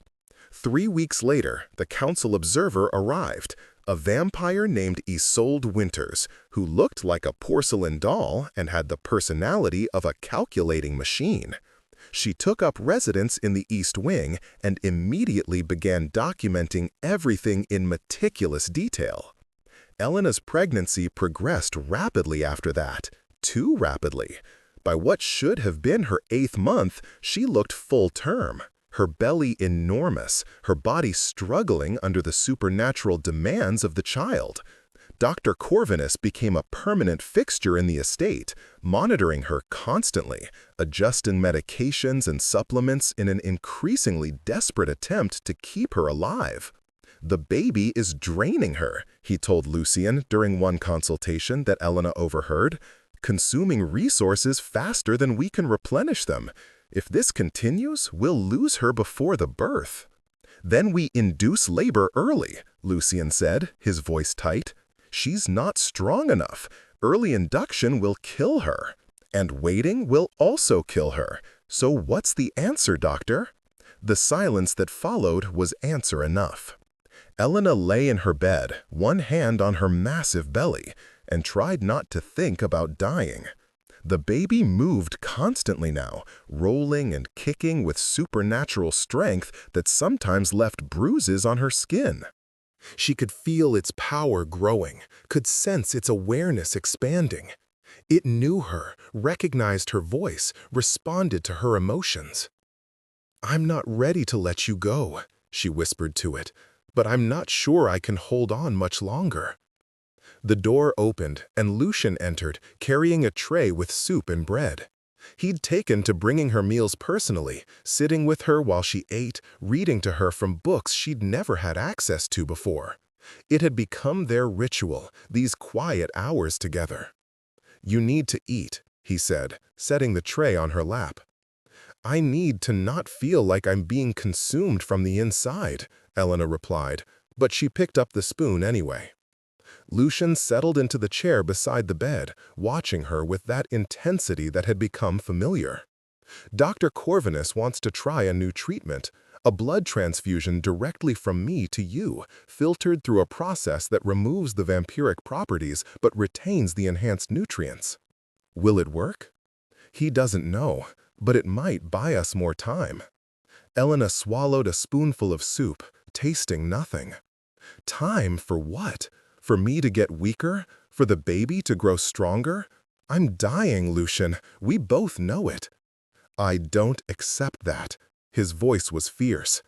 A: 3 weeks later, the council observer arrived, a vampire named Isolde Winters, who looked like a porcelain doll and had the personality of a calculating machine. She took up residence in the East Wing and immediately began documenting everything in meticulous detail. Elena's pregnancy progressed rapidly after that, too rapidly. By what should have been her 8th month, she looked full term. Her belly enormous, her body struggling under the supernatural demands of the child. Dr. Corvinus became a permanent fixture in the estate, monitoring her constantly, adjusting medications and supplements in an increasingly desperate attempt to keep her alive. The baby is draining her, he told Lucian during one consultation that Elena overheard, consuming resources faster than we can replenish them. If this continues, we'll lose her before the birth. Then we induce labor early, Lucian said, his voice tight. She's not strong enough. Early induction will kill her. And waiting will also kill her. So what's the answer, doctor? The silence that followed was answer enough. Elena lay in her bed, one hand on her massive belly, and tried not to think about dying. The baby moved constantly now, rolling and kicking with supernatural strength that sometimes left bruises on her skin. She could feel its power growing, could sense its awareness expanding. It knew her, recognized her voice, responded to her emotions. "I'm not ready to let you go," she whispered to it, "but I'm not sure I can hold on much longer." The door opened, and Lucian entered, carrying a tray with soup and bread. He'd taken to bringing her meals personally, sitting with her while she ate, reading to her from books she'd never had access to before. It had become their ritual, these quiet hours together. "You need to eat," he said, setting the tray on her lap. "I need to not feel like I'm being consumed from the inside," Elena replied, but she picked up the spoon anyway. Lucian settled into the chair beside the bed, watching her with that intensity that had become familiar. Dr. Corvinus wants to try a new treatment, a blood transfusion directly from me to you, filtered through a process that removes the vampiric properties but retains the enhanced nutrients. Will it work? He doesn't know, but it might buy us more time. Elena swallowed a spoonful of soup, tasting nothing. Time for what? For me to get weaker? For the baby to grow stronger? I'm dying, Lucian. We both know it. I don't accept that. His voice was fierce.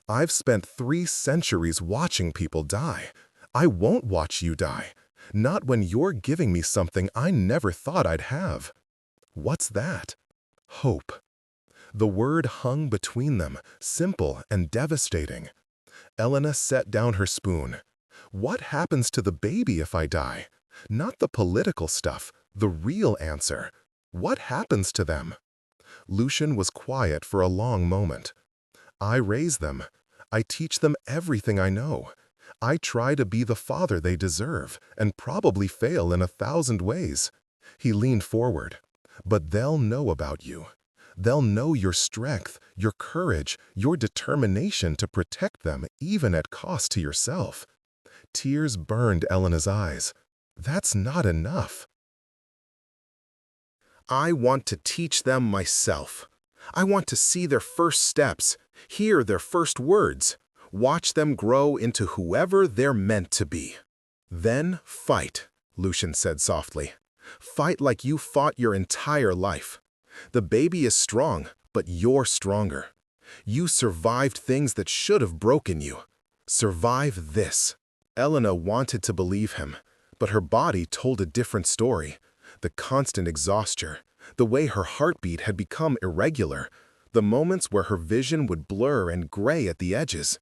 A: I've spent 3 centuries watching people die. I won't watch you die. Not when you're giving me something I never thought I'd have. What's that? Hope. The word hung between them, simple and devastating. Elena set down her spoon. What happens to the baby if I die? Not the political stuff, the real answer. What happens to them? Lucian was quiet for a long moment. I raise them. I teach them everything I know. I try to be the father they deserve, and probably fail in 1,000 ways. He leaned forward. But they'll know about you. They'll know your strength, your courage, your determination to protect them, even at cost to yourself. Tears burned Elena's eyes. That's not enough. I want to teach them myself. I want to see their first steps, hear their first words, watch them grow into whoever they're meant to be. Then fight, Lucian said softly. Fight like you fought your entire life. The baby is strong, but you're stronger. You survived things that should have broken you. Survive this. Elena wanted to believe him, but her body told a different story. The constant exhaustion, the way her heartbeat had become irregular, the moments where her vision would blur and gray at the edges.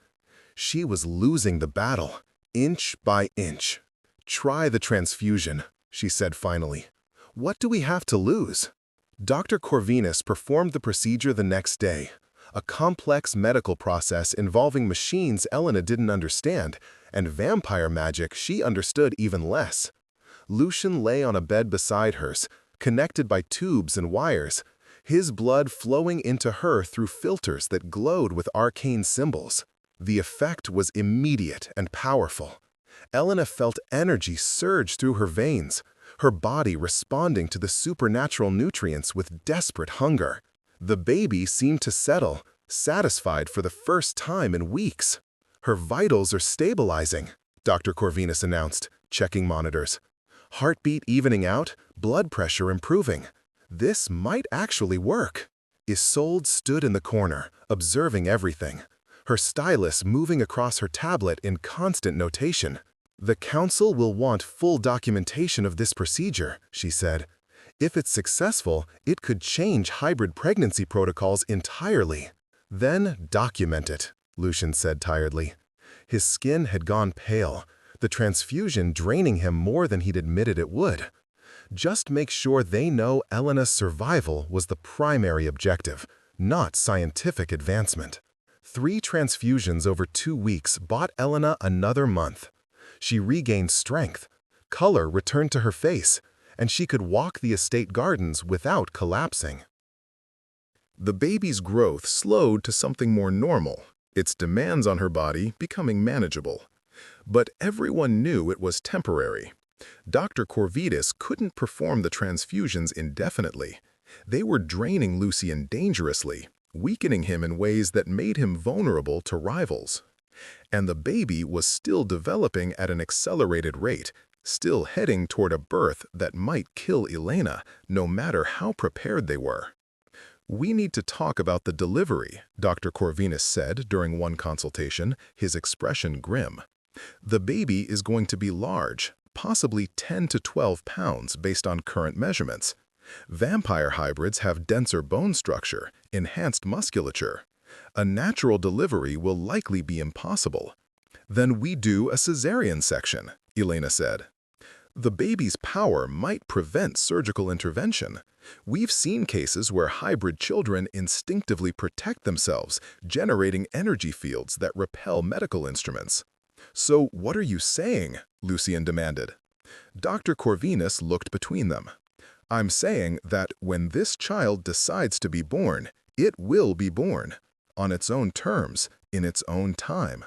A: She was losing the battle, inch by inch. Try the transfusion, she said finally. What do we have to lose? Dr. Corvinus performed the procedure the next day, a complex medical process involving machines Elena didn't understand, and vampire magic she understood even less. Lucian lay on a bed beside hers, connected by tubes and wires, his blood flowing into her through filters that glowed with arcane symbols. The effect was immediate and powerful. Elena felt energy surge through her veins, her body responding to the supernatural nutrients with desperate hunger. The baby seemed to settle, satisfied for the first time in weeks. Her vitals are stabilizing, Dr. Corvinus announced, checking monitors. Heartbeat evening out, blood pressure improving. This might actually work. Isolde stood in the corner, observing everything, her stylus moving across her tablet in constant notation. The council will want full documentation of this procedure, she said. If it's successful, it could change hybrid pregnancy protocols entirely. Then document it, Lucian said tiredly. His skin had gone pale, the transfusion draining him more than he'd admitted it would. Just make sure they know Elena's survival was the primary objective, not scientific advancement. 3 transfusions over 2 weeks bought Elena another month. She regained strength, color returned to her face, and she could walk the estate gardens without collapsing. The baby's growth slowed to something more normal, its demands on her body becoming manageable. But everyone knew it was temporary. Dr. Corvinus couldn't perform the transfusions indefinitely. They were draining Lucian dangerously, weakening him in ways that made him vulnerable to rivals. And the baby was still developing at an accelerated rate, still heading toward a birth that might kill Elena, no matter how prepared they were. We need to talk about the delivery, Dr. Corvinus said during one consultation, his expression grim. The baby is going to be large, possibly 10 to 12 pounds based on current measurements. Vampire hybrids have denser bone structure, enhanced musculature. A natural delivery will likely be impossible. Then we do a cesarean section, Elena said. The baby's power might prevent surgical intervention. We've seen cases where hybrid children instinctively protect themselves, generating energy fields that repel medical instruments. So what are you saying? Lucian demanded. Dr. Corvinus looked between them. I'm saying that when this child decides to be born, it will be born, on its own terms, in its own time.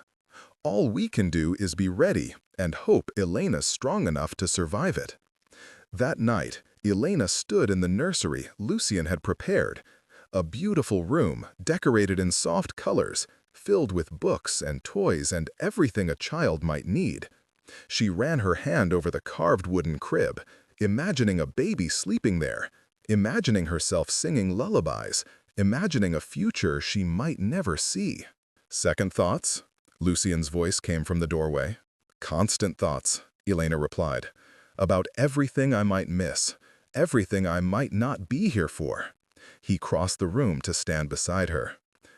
A: All we can do is be ready and hope Elena's strong enough to survive it. That night, Elena stood in the nursery Lucian had prepared, a beautiful room decorated in soft colors, filled with books and toys and everything a child might need. She ran her hand over the carved wooden crib, imagining a baby sleeping there, imagining herself singing lullabies, imagining a future she might never see. Second thoughts? Lucian's voice came from the doorway. Constant thoughts, Elena replied, about everything I might miss, everything I might not be here for. He crossed the room to stand beside her.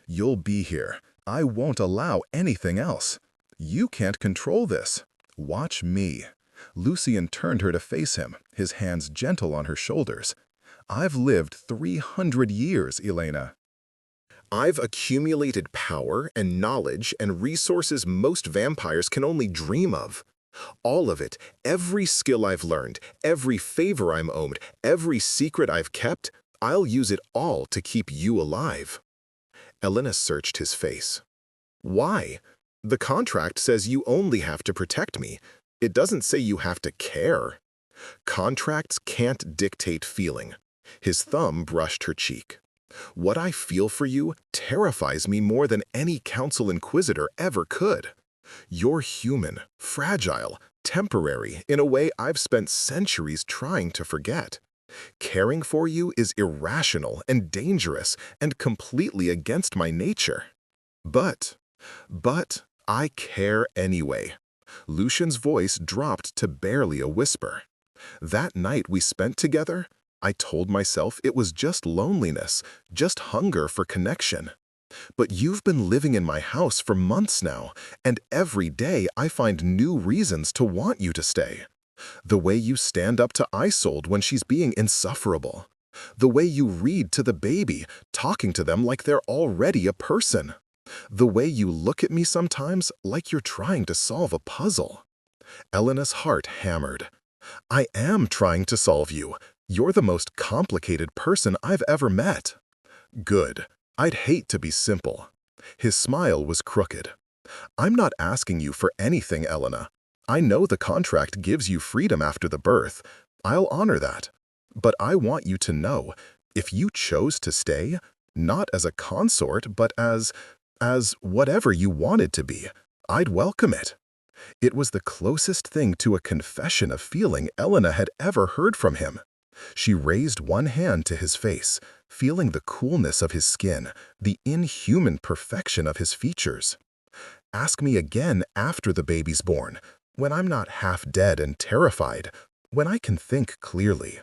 A: You'll be here. I won't allow anything else. You can't control this. Watch me. Lucian turned her to face him, his hands gentle on her shoulders. I've lived 300 years, Elena. I've accumulated power and knowledge and resources most vampires can only dream of. All of it, every skill I've learned, every favor I'm owed, every secret I've kept, I'll use it all to keep you alive. Elena searched his face. Why? The contract says you only have to protect me. It doesn't say you have to care. Contracts can't dictate feeling. His thumb brushed her cheek. What I feel for you terrifies me more than any council inquisitor ever could. You're human, fragile, temporary, in a way I've spent centuries trying to forget. Caring for you is irrational and dangerous and completely against my nature. But I care anyway. Lucian's voice dropped to barely a whisper. That night we spent together, I told myself it was just loneliness, just hunger for connection. But you've been living in my house for months now, and every day I find new reasons to want you to stay. The way you stand up to Isolde when she's being insufferable. The way you read to the baby, talking to them like they're already a person. The way you look at me sometimes like you're trying to solve a puzzle. Elena's heart hammered. I am trying to solve you. You're the most complicated person I've ever met. Good. I'd hate to be simple. His smile was crooked. I'm not asking you for anything, Elena. I know the contract gives you freedom after the birth. I'll honor that. But I want you to know, if you chose to stay, not as a consort, but as whatever you wanted to be, I'd welcome it. It was the closest thing to a confession of feeling Elena had ever heard from him. She raised one hand to his face, feeling the coolness of his skin, the inhuman perfection of his features. Ask me again after the baby's born, when I'm not half dead and terrified, when I can think clearly.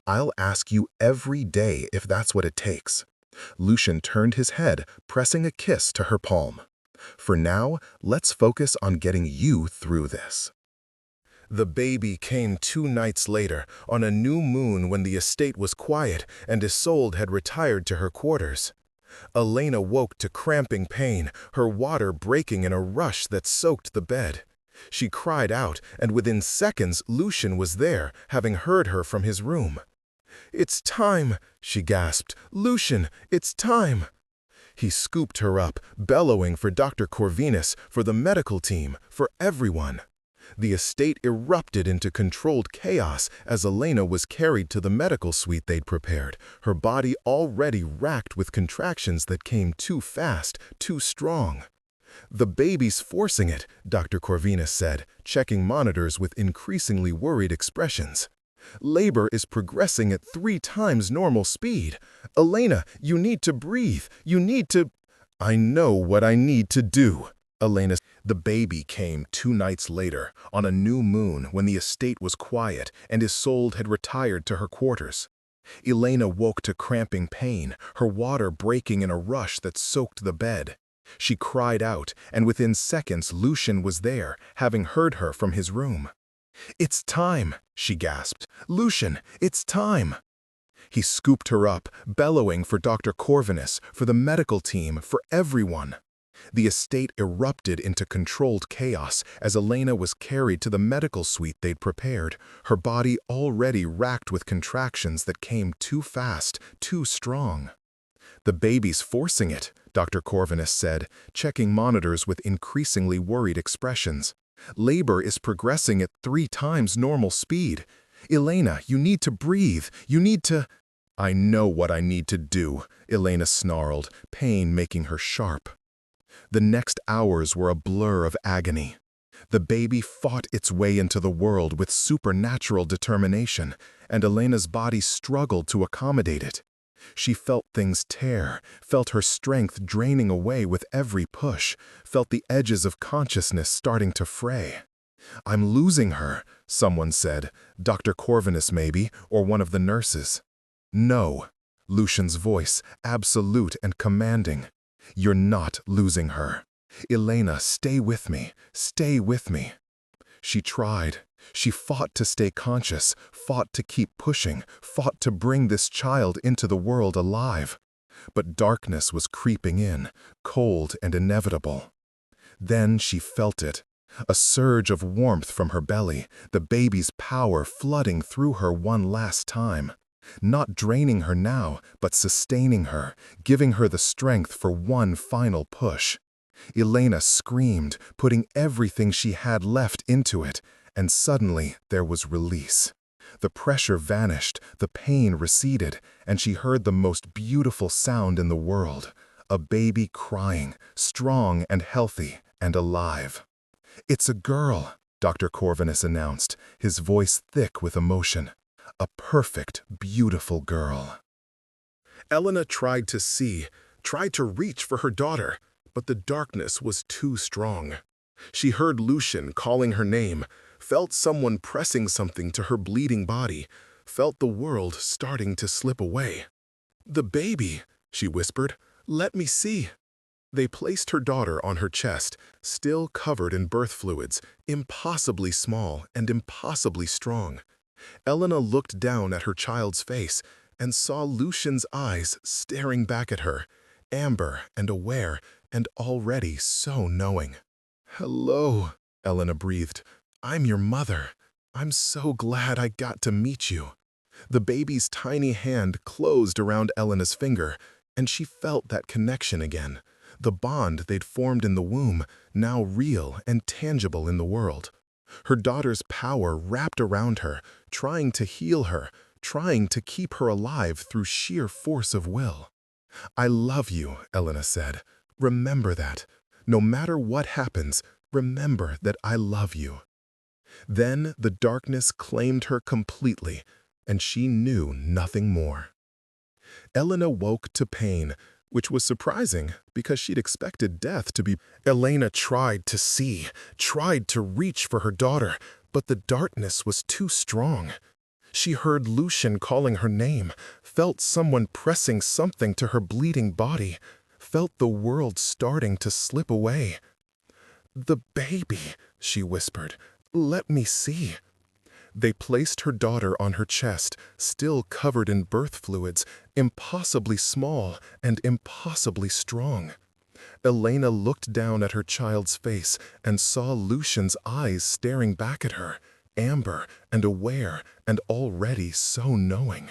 A: I'll ask you every day if that's what it takes. Lucian turned his head, pressing a kiss to her palm. For now, let's focus on getting you through this. The baby came 2 nights later, on a new moon when the estate was quiet and Isolde had retired to her quarters. Elena woke to cramping pain, her water breaking in a rush that soaked the bed. She cried out, and within seconds Lucian was there, having heard her from his room. "It's time," she gasped. "Lucian, it's time." He scooped her up, bellowing for Dr. Corvinus, for the medical team, for everyone. The estate erupted into controlled chaos as Elena was carried to the medical suite they'd prepared, her body already racked with contractions that came too fast, too strong. "The baby's forcing it," Dr. Corvinus said, checking monitors with increasingly worried expressions. "Labor is progressing at 3 times normal speed. Elena, you need to breathe. You need to—" "I know what I need to do," Elena said. The baby came 2 nights later, on a new moon when the estate was quiet and Isolde had retired to her quarters. Elena woke to cramping pain, her water breaking in a rush that soaked the bed. She cried out, and within seconds Lucian was there, having heard her from his room. "It's time," she gasped. "Lucian, it's time." He scooped her up, bellowing for Dr. Corvinus, for the medical team, for everyone. The estate erupted into controlled chaos as Elena was carried to the medical suite they'd prepared, her body already racked with contractions that came too fast, too strong. "The baby's forcing it," Dr. Corvinus said, checking monitors with increasingly worried expressions. "Labor is progressing at 3 times normal speed. Elena, you need to breathe. You need to—" "I know what I need to do," Elena snarled, pain making her sharp. The next hours were a blur of agony. The baby fought its way into the world with supernatural determination, and Elena's body struggled to accommodate it. She felt things tear, felt her strength draining away with every push, felt the edges of consciousness starting to fray. "I'm losing her," someone said, Dr. Corvinus maybe, or one of the nurses. "No," Lucian's voice, absolute and commanding. "You're not losing her. Elena, stay with me, stay with me." She tried. She fought to stay conscious, fought to keep pushing, fought to bring this child into the world alive. But darkness was creeping in, cold and inevitable. Then she felt it. A surge of warmth from her belly, the baby's power flooding through her one last time. Not draining her now, but sustaining her, giving her the strength for one final push. Elena screamed, putting everything she had left into it, and suddenly there was release. The pressure vanished, the pain receded, and she heard the most beautiful sound in the world, a baby crying, strong and healthy and alive. "It's a girl," Dr. Corvinus announced, his voice thick with emotion. "A perfect, beautiful girl." Elena tried to see, tried to reach for her daughter, but the darkness was too strong. She heard Lucian calling her name, felt someone pressing something to her bleeding body, felt the world starting to slip away. "The baby," she whispered. "Let me see." They placed her daughter on her chest, still covered in birth fluids, impossibly small and impossibly strong. Elena looked down at her child's face and saw Lucian's eyes staring back at her, amber and aware and already so knowing. "Hello," Elena breathed. "I'm your mother. I'm so glad I got to meet you." The baby's tiny hand closed around Elena's finger, and she felt that connection again. The bond they'd formed in the womb, now real and tangible in the world. Her daughter's power wrapped around her, trying to heal her, trying to keep her alive through sheer force of will. "I love you," Elena said. "Remember that. No matter what happens, remember that I love you." Then the darkness claimed her completely, and she knew nothing more. Elena woke to pain, which was surprising because she'd expected death to be. Elena tried to see, tried to reach for her daughter, but the darkness was too strong. She heard Lucian calling her name, felt someone pressing something to her bleeding body, felt the world starting to slip away. "The baby," she whispered. "Let me see." They placed her daughter on her chest, still covered in birth fluids, impossibly small and impossibly strong. Elena looked down at her child's face and saw Lucian's eyes staring back at her, amber and aware and already so knowing.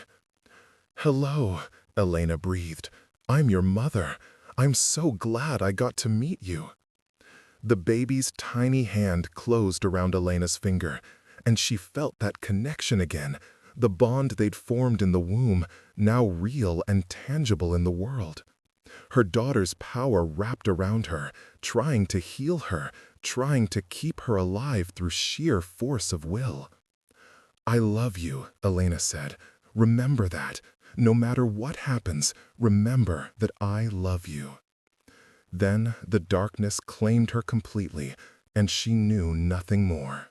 A: "Hello," Elena breathed. "I'm your mother. I'm so glad I got to meet you." The baby's tiny hand closed around Elena's finger, and she felt that connection again, the bond they'd formed in the womb, now real and tangible in the world. Her daughter's power wrapped around her, trying to heal her, trying to keep her alive through sheer force of will. "I love you," Elena said. "Remember that. No matter what happens, remember that I love you." Then the darkness claimed her completely, and she knew nothing more.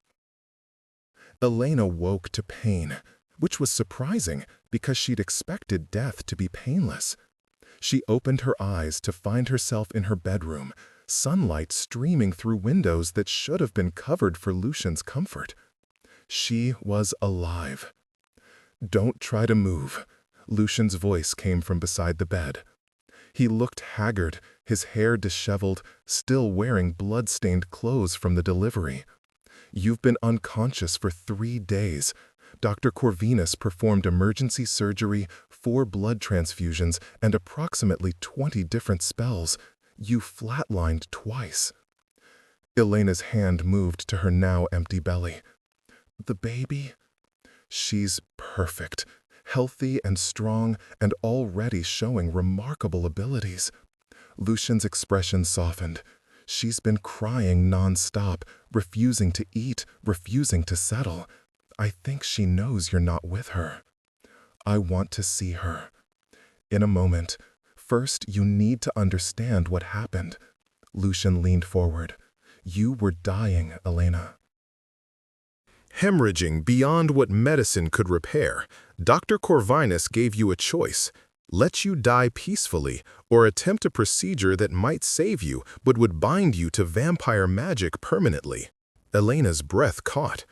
A: Elena woke to pain, which was surprising because she'd expected death to be painless. She opened her eyes to find herself in her bedroom, sunlight streaming through windows that should have been covered for Lucian's comfort. She was alive. "Don't try to move," Lucian's voice came from beside the bed. He looked haggard, his hair disheveled, still wearing blood-stained clothes from the delivery. "You've been unconscious for 3 days. Dr. Corvinus performed emergency surgery, 4 blood transfusions, and approximately 20 different spells. You flatlined twice." Elena's hand moved to her now empty belly. "The baby?" "She's perfect, healthy and strong, and already showing remarkable abilities." Lucian's expression softened. "She's been crying non-stop, refusing to eat, refusing to settle. I think she knows you're not with her." "I want to see her." "In a moment. First, you need to understand what happened." Lucian leaned forward. "You were dying, Elena." Hemorrhaging beyond what medicine could repair, Dr. Corvinus gave you a choice: let you die peacefully, or attempt a procedure that might save you but would bind you to vampire magic permanently. Elena's breath caught.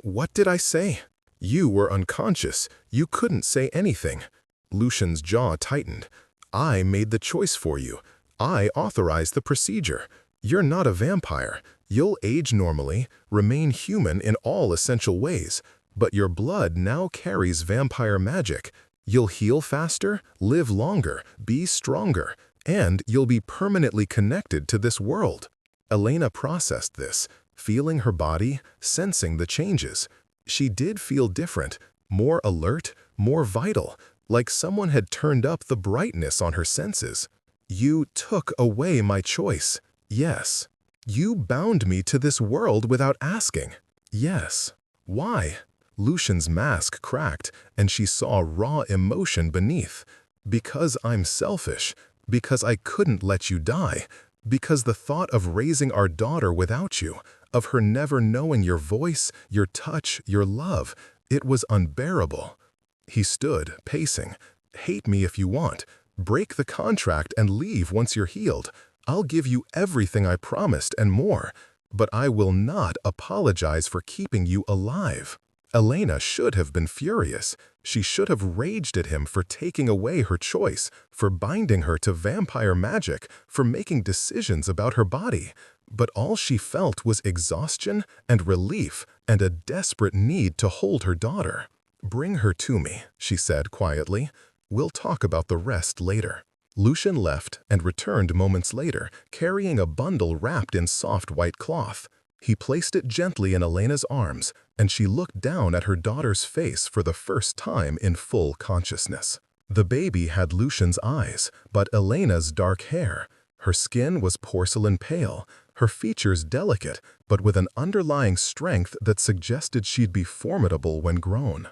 A: "What did I say?" "You were unconscious. You couldn't say anything." Lucian's jaw tightened. "I made the choice for you. I authorized the procedure. You're not a vampire. You'll age normally, remain human in all essential ways, but your blood now carries vampire magic. You'll heal faster, live longer, be stronger, and you'll be permanently connected to this world." Elena processed this, feeling her body, sensing the changes. She did feel different, more alert, more vital, like someone had turned up the brightness on her senses. "You took away my choice." "Yes." "You bound me to this world without asking." "Yes." "Why?" Lucian's mask cracked, and she saw raw emotion beneath. "Because I'm selfish. Because I couldn't let you die. Because the thought of raising our daughter without you, of her never knowing your voice, your touch, your love, it was unbearable." He stood, pacing. "Hate me if you want. Break the contract and leave once you're healed. I'll give you everything I promised and more. But I will not apologize for keeping you alive." Elena should have been furious. She should have raged at him for taking away her choice, for binding her to vampire magic, for making decisions about her body. But all she felt was exhaustion and relief and a desperate need to hold her daughter. "Bring her to me," she said quietly. "We'll talk about the rest later." Lucian left and returned moments later, carrying a bundle wrapped in soft white cloth. He placed it gently in Elena's arms, and she looked down at her daughter's face for the first time in full consciousness. The baby had Lucian's eyes, but Elena's dark hair. Her skin was porcelain pale, her features delicate, but with an underlying strength that suggested she'd be formidable when grown.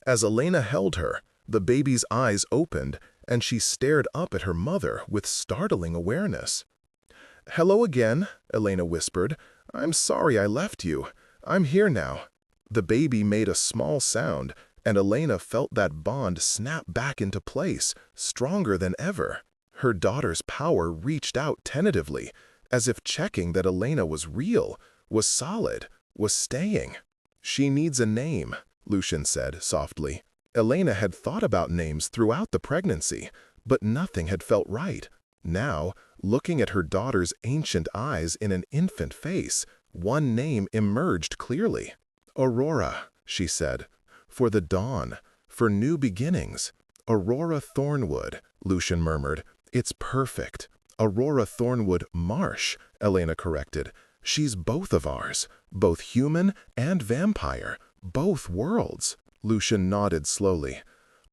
A: As Elena held her, the baby's eyes opened, and she stared up at her mother with startling awareness. "Hello again," Elena whispered. "I'm sorry I left you. I'm here now." The baby made a small sound, and Elena felt that bond snap back into place, stronger than ever. Her daughter's power reached out tentatively, as if checking that Elena was real, was solid, was staying. "She needs a name," Lucian said softly. Elena had thought about names throughout the pregnancy, but nothing had felt right. Now, looking at her daughter's ancient eyes in an infant face, one name emerged clearly. "Aurora," she said. "For the dawn, for new beginnings." "Aurora Thornwood," Lucian murmured. "It's perfect." "Aurora Thornwood Marsh," Elena corrected. "She's both of ours, both human and vampire, both worlds." Lucian nodded slowly.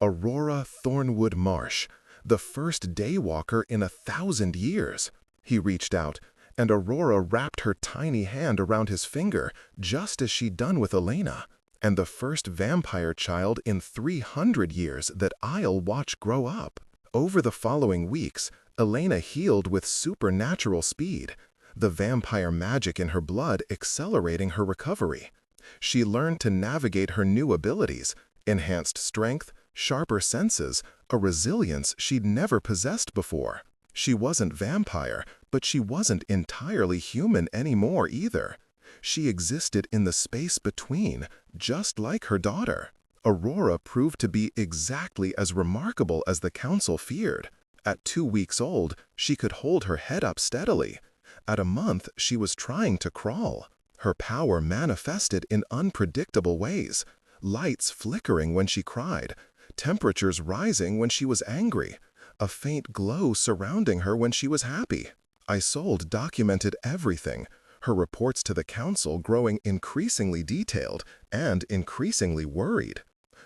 A: "Aurora Thornwood Marsh, the first daywalker in 1,000 years." He reached out, and Aurora wrapped her tiny hand around his finger, just as she'd done with Elena. "And the first vampire child in 300 years that I'll watch grow up." Over the following weeks, Elena healed with supernatural speed, the vampire magic in her blood accelerating her recovery. She learned to navigate her new abilities, enhanced strength, sharper senses, a resilience she'd never possessed before. She wasn't vampire, but she wasn't entirely human anymore either. She existed in the space between, just like her daughter. Aurora proved to be exactly as remarkable as the council feared. At 2 weeks old, she could hold her head up steadily. At a month, she was trying to crawl. Her power manifested in unpredictable ways. Lights flickering when she cried, temperatures rising when she was angry, a faint glow surrounding her when she was happy. Isolde documented everything, her reports to the council growing increasingly detailed and increasingly worried.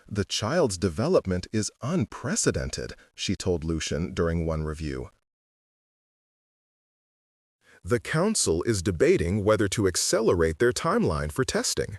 A: "The child's development is unprecedented," she told Lucian during one review. The council is debating whether to accelerate their timeline for testing.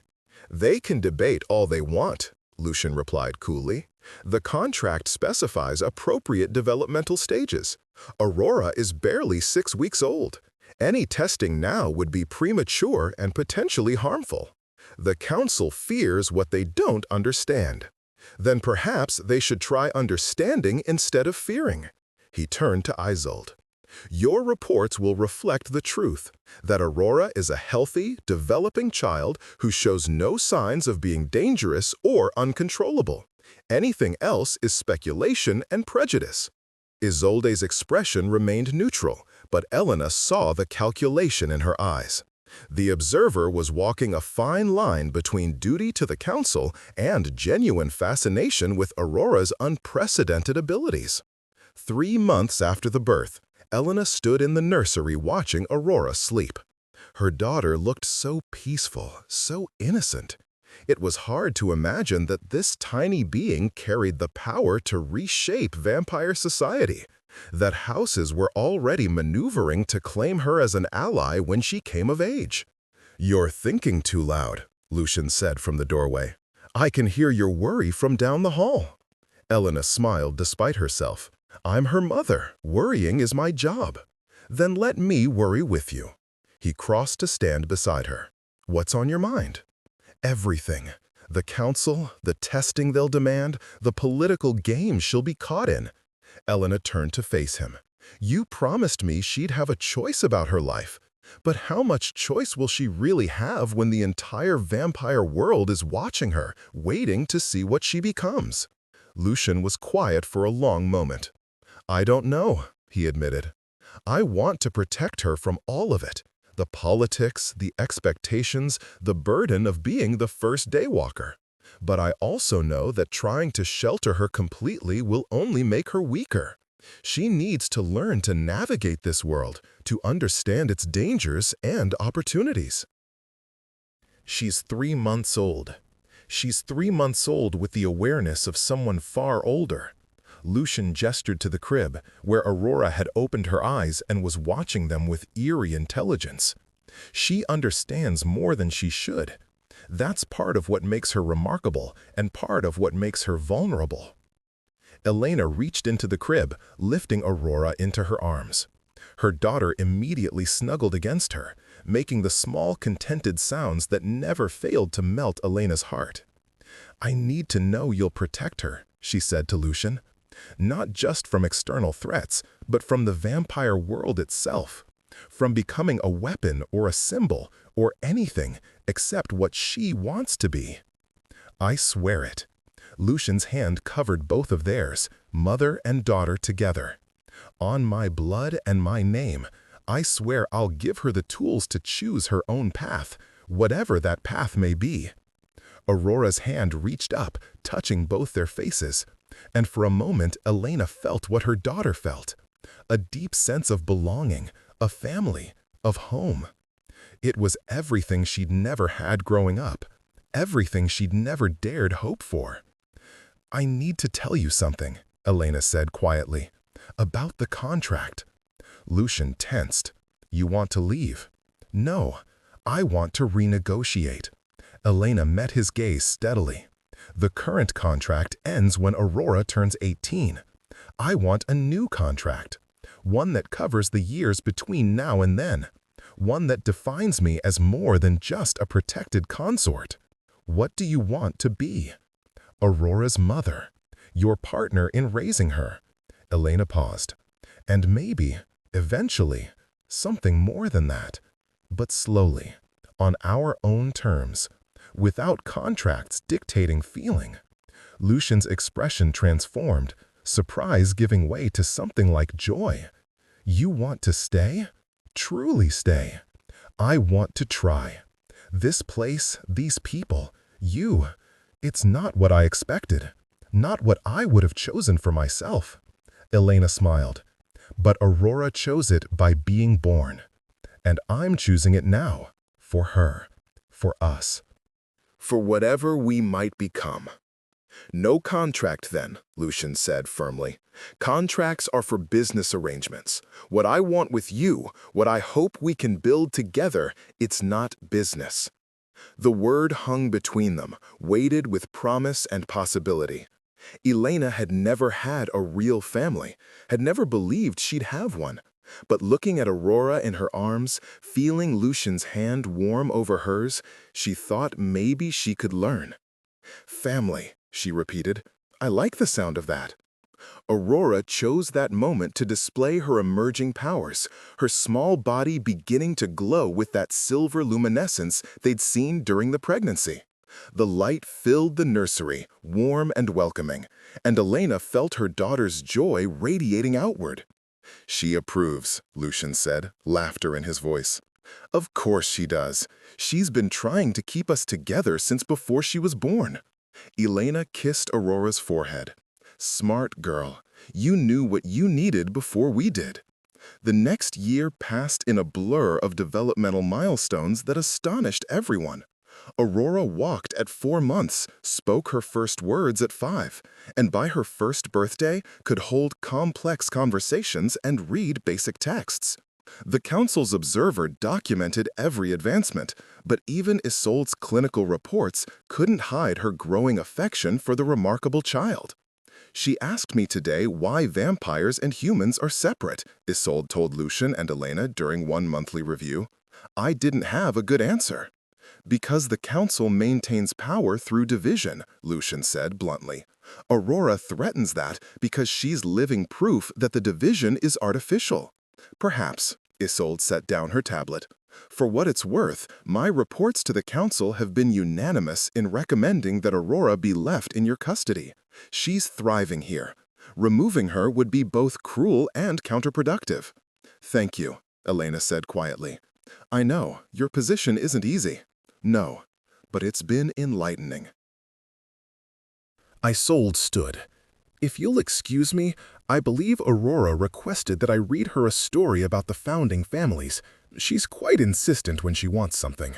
A: "They can debate all they want," Lucian replied coolly. "The contract specifies appropriate developmental stages. Aurora is barely 6 weeks old. Any testing now would be premature and potentially harmful. The council fears what they don't understand. Then perhaps they should try understanding instead of fearing." He turned to Isolde. "Your reports will reflect the truth, that Aurora is a healthy, developing child who shows no signs of being dangerous or uncontrollable. Anything else is speculation and prejudice." Isolde's expression remained neutral, but Elena saw the calculation in her eyes. The observer was walking a fine line between duty to the council and genuine fascination with Aurora's unprecedented abilities. 3 months after the birth, Elena stood in the nursery watching Aurora sleep. Her daughter looked so peaceful, so innocent. It was hard to imagine that this tiny being carried the power to reshape vampire society, that houses were already maneuvering to claim her as an ally when she came of age. "You're thinking too loud," Lucian said from the doorway. "I can hear your worry from down the hall." Elena smiled despite herself. "I'm her mother. Worrying is my job." "Then let me worry with you." He crossed to stand beside her. "What's on your mind?" "Everything. The council, the testing they'll demand, the political game she'll be caught in." Elena turned to face him. "You promised me she'd have a choice about her life. But how much choice will she really have when the entire vampire world is watching her, waiting to see what she becomes?" Lucian was quiet for a long moment. "I don't know," he admitted. "I want to protect her from all of it. The politics, the expectations, the burden of being the first daywalker. But I also know that trying to shelter her completely will only make her weaker. She needs to learn to navigate this world, to understand its dangers and opportunities." "She's 3 months old. She's 3 months old with the awareness of someone far older." Lucian gestured to the crib, where Aurora had opened her eyes and was watching them with eerie intelligence. "She understands more than she should. That's part of what makes her remarkable and part of what makes her vulnerable." Elena reached into the crib, lifting Aurora into her arms. Her daughter immediately snuggled against her, making the small, contented sounds that never failed to melt Elena's heart. "I need to know you'll protect her," she said to Lucian. "Not just from external threats, but from the vampire world itself. From becoming a weapon or a symbol or anything except what she wants to be." "I swear it." Lucian's hand covered both of theirs, mother and daughter together. "On my blood and my name, I swear I'll give her the tools to choose her own path, whatever that path may be." Aurora's hand reached up, touching both their faces, and for a moment Elena felt what her daughter felt, a deep sense of belonging, of family, of home. It was everything she'd never had growing up, everything she'd never dared hope for. "I need to tell you something," Elena said quietly, "about the contract." Lucian tensed. "You want to leave?" "No, I want to renegotiate." Elena met his gaze steadily. "The current contract ends when Aurora turns 18. I want a new contract, one that covers the years between now and then, one that defines me as more than just a protected consort. What do you want to be?" "Aurora's mother, your partner in raising her." Elena paused. "And maybe, eventually, something more than that, but slowly, on our own terms, without contracts dictating feeling. Lucian's expression transformed, surprise giving way to something like joy. "You want to stay? Truly stay. I want to try. This place, these people, you. It's not what I expected. Not what I would have chosen for myself." Elena smiled. "But Aurora chose it by being born. And I'm choosing it now. For her. For us. For whatever we might become." "No contract then," Lucian said firmly. "Contracts are for business arrangements. What I want with you, what I hope we can build together, it's not business." The word hung between them, weighted with promise and possibility. Elena had never had a real family, had never believed she'd have one. But looking at Aurora in her arms, feeling Lucian's hand warm over hers, she thought maybe she could learn. "Family," she repeated. "I like the sound of that." Aurora chose that moment to display her emerging powers, her small body beginning to glow with that silver luminescence they'd seen during the pregnancy. The light filled the nursery, warm and welcoming, and Elena felt her daughter's joy radiating outward. "She approves," Lucian said, laughter in his voice. "Of course she does. She's been trying to keep us together since before she was born." Elena kissed Aurora's forehead. "Smart girl. You knew what you needed before we did." The next year passed in a blur of developmental milestones that astonished everyone. Aurora walked at 4 months, spoke her first words at 5, and by her first birthday could hold complex conversations and read basic texts. The council's observer documented every advancement, but even Isolde's clinical reports couldn't hide her growing affection for the remarkable child. "She asked me today why vampires and humans are separate," Isolde told Lucian and Elena during one monthly review. "I didn't have a good answer." "Because the council maintains power through division," Lucian said bluntly. "Aurora threatens that because she's living proof that the division is artificial." "Perhaps," Isolde set down her tablet. "For what it's worth, my reports to the council have been unanimous in recommending that Aurora be left in your custody. She's thriving here. Removing her would be both cruel and counterproductive." "Thank you," Elena said quietly. "I know, your position isn't easy." "No, but it's been enlightening." Isolde stood. "If you'll excuse me, I believe Aurora requested that I read her a story about the founding families. She's quite insistent when she wants something."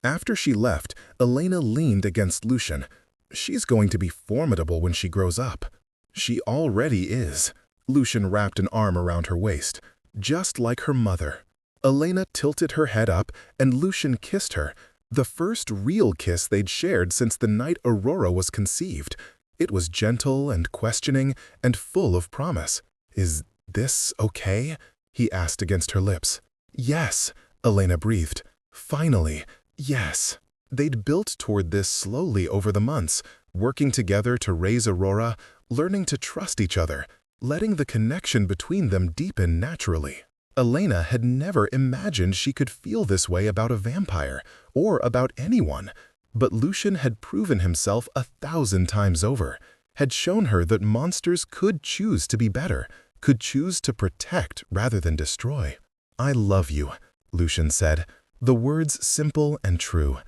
A: After she left, Elena leaned against Lucian. "She's going to be formidable when she grows up." "She already is." Lucian wrapped an arm around her waist. "Just like her mother." Elena tilted her head up, and Lucian kissed her. The first real kiss they'd shared since the night Aurora was conceived. It was gentle and questioning and full of promise. "Is this okay?" he asked against her lips. "Yes," Elena breathed. "Finally, yes." They'd built toward this slowly over the months, working together to raise Aurora, learning to trust each other, letting the connection between them deepen naturally. Elena had never imagined she could feel this way about a vampire, or about anyone. But Lucian had proven himself 1,000 times over, had shown her that monsters could choose to be better, could choose to protect rather than destroy. "I love you," Lucian said, the words simple and true.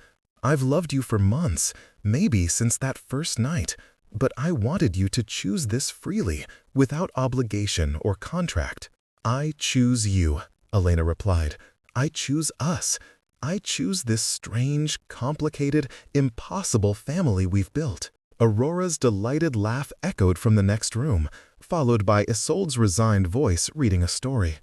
A: "I've loved you for months, maybe since that first night, but I wanted you to choose this freely, without obligation or contract." "I choose you," Elena replied. "I choose us. I choose this strange, complicated, impossible family we've built." Aurora's delighted laugh echoed from the next room, followed by Isolde's resigned voice reading a story.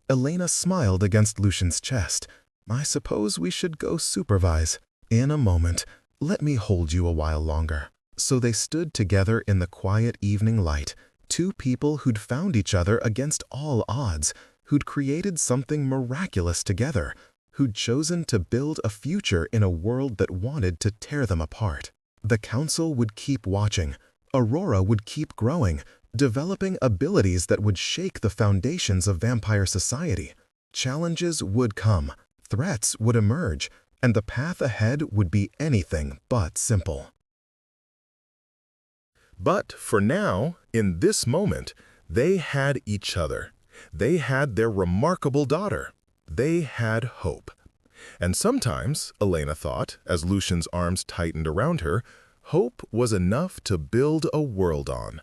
A: Elena smiled against Lucian's chest. "I suppose we should go supervise." "In a moment. Let me hold you a while longer." So they stood together in the quiet evening light, two people who'd found each other against all odds, who'd created something miraculous together, who'd chosen to build a future in a world that wanted to tear them apart. The council would keep watching. Aurora would keep growing, developing abilities that would shake the foundations of vampire society. Challenges would come, threats would emerge, and the path ahead would be anything but simple. But for now, in this moment, they had each other. They had their remarkable daughter. They had hope. And sometimes, Elena thought, as Lucian's arms tightened around her, hope was enough to build a world on.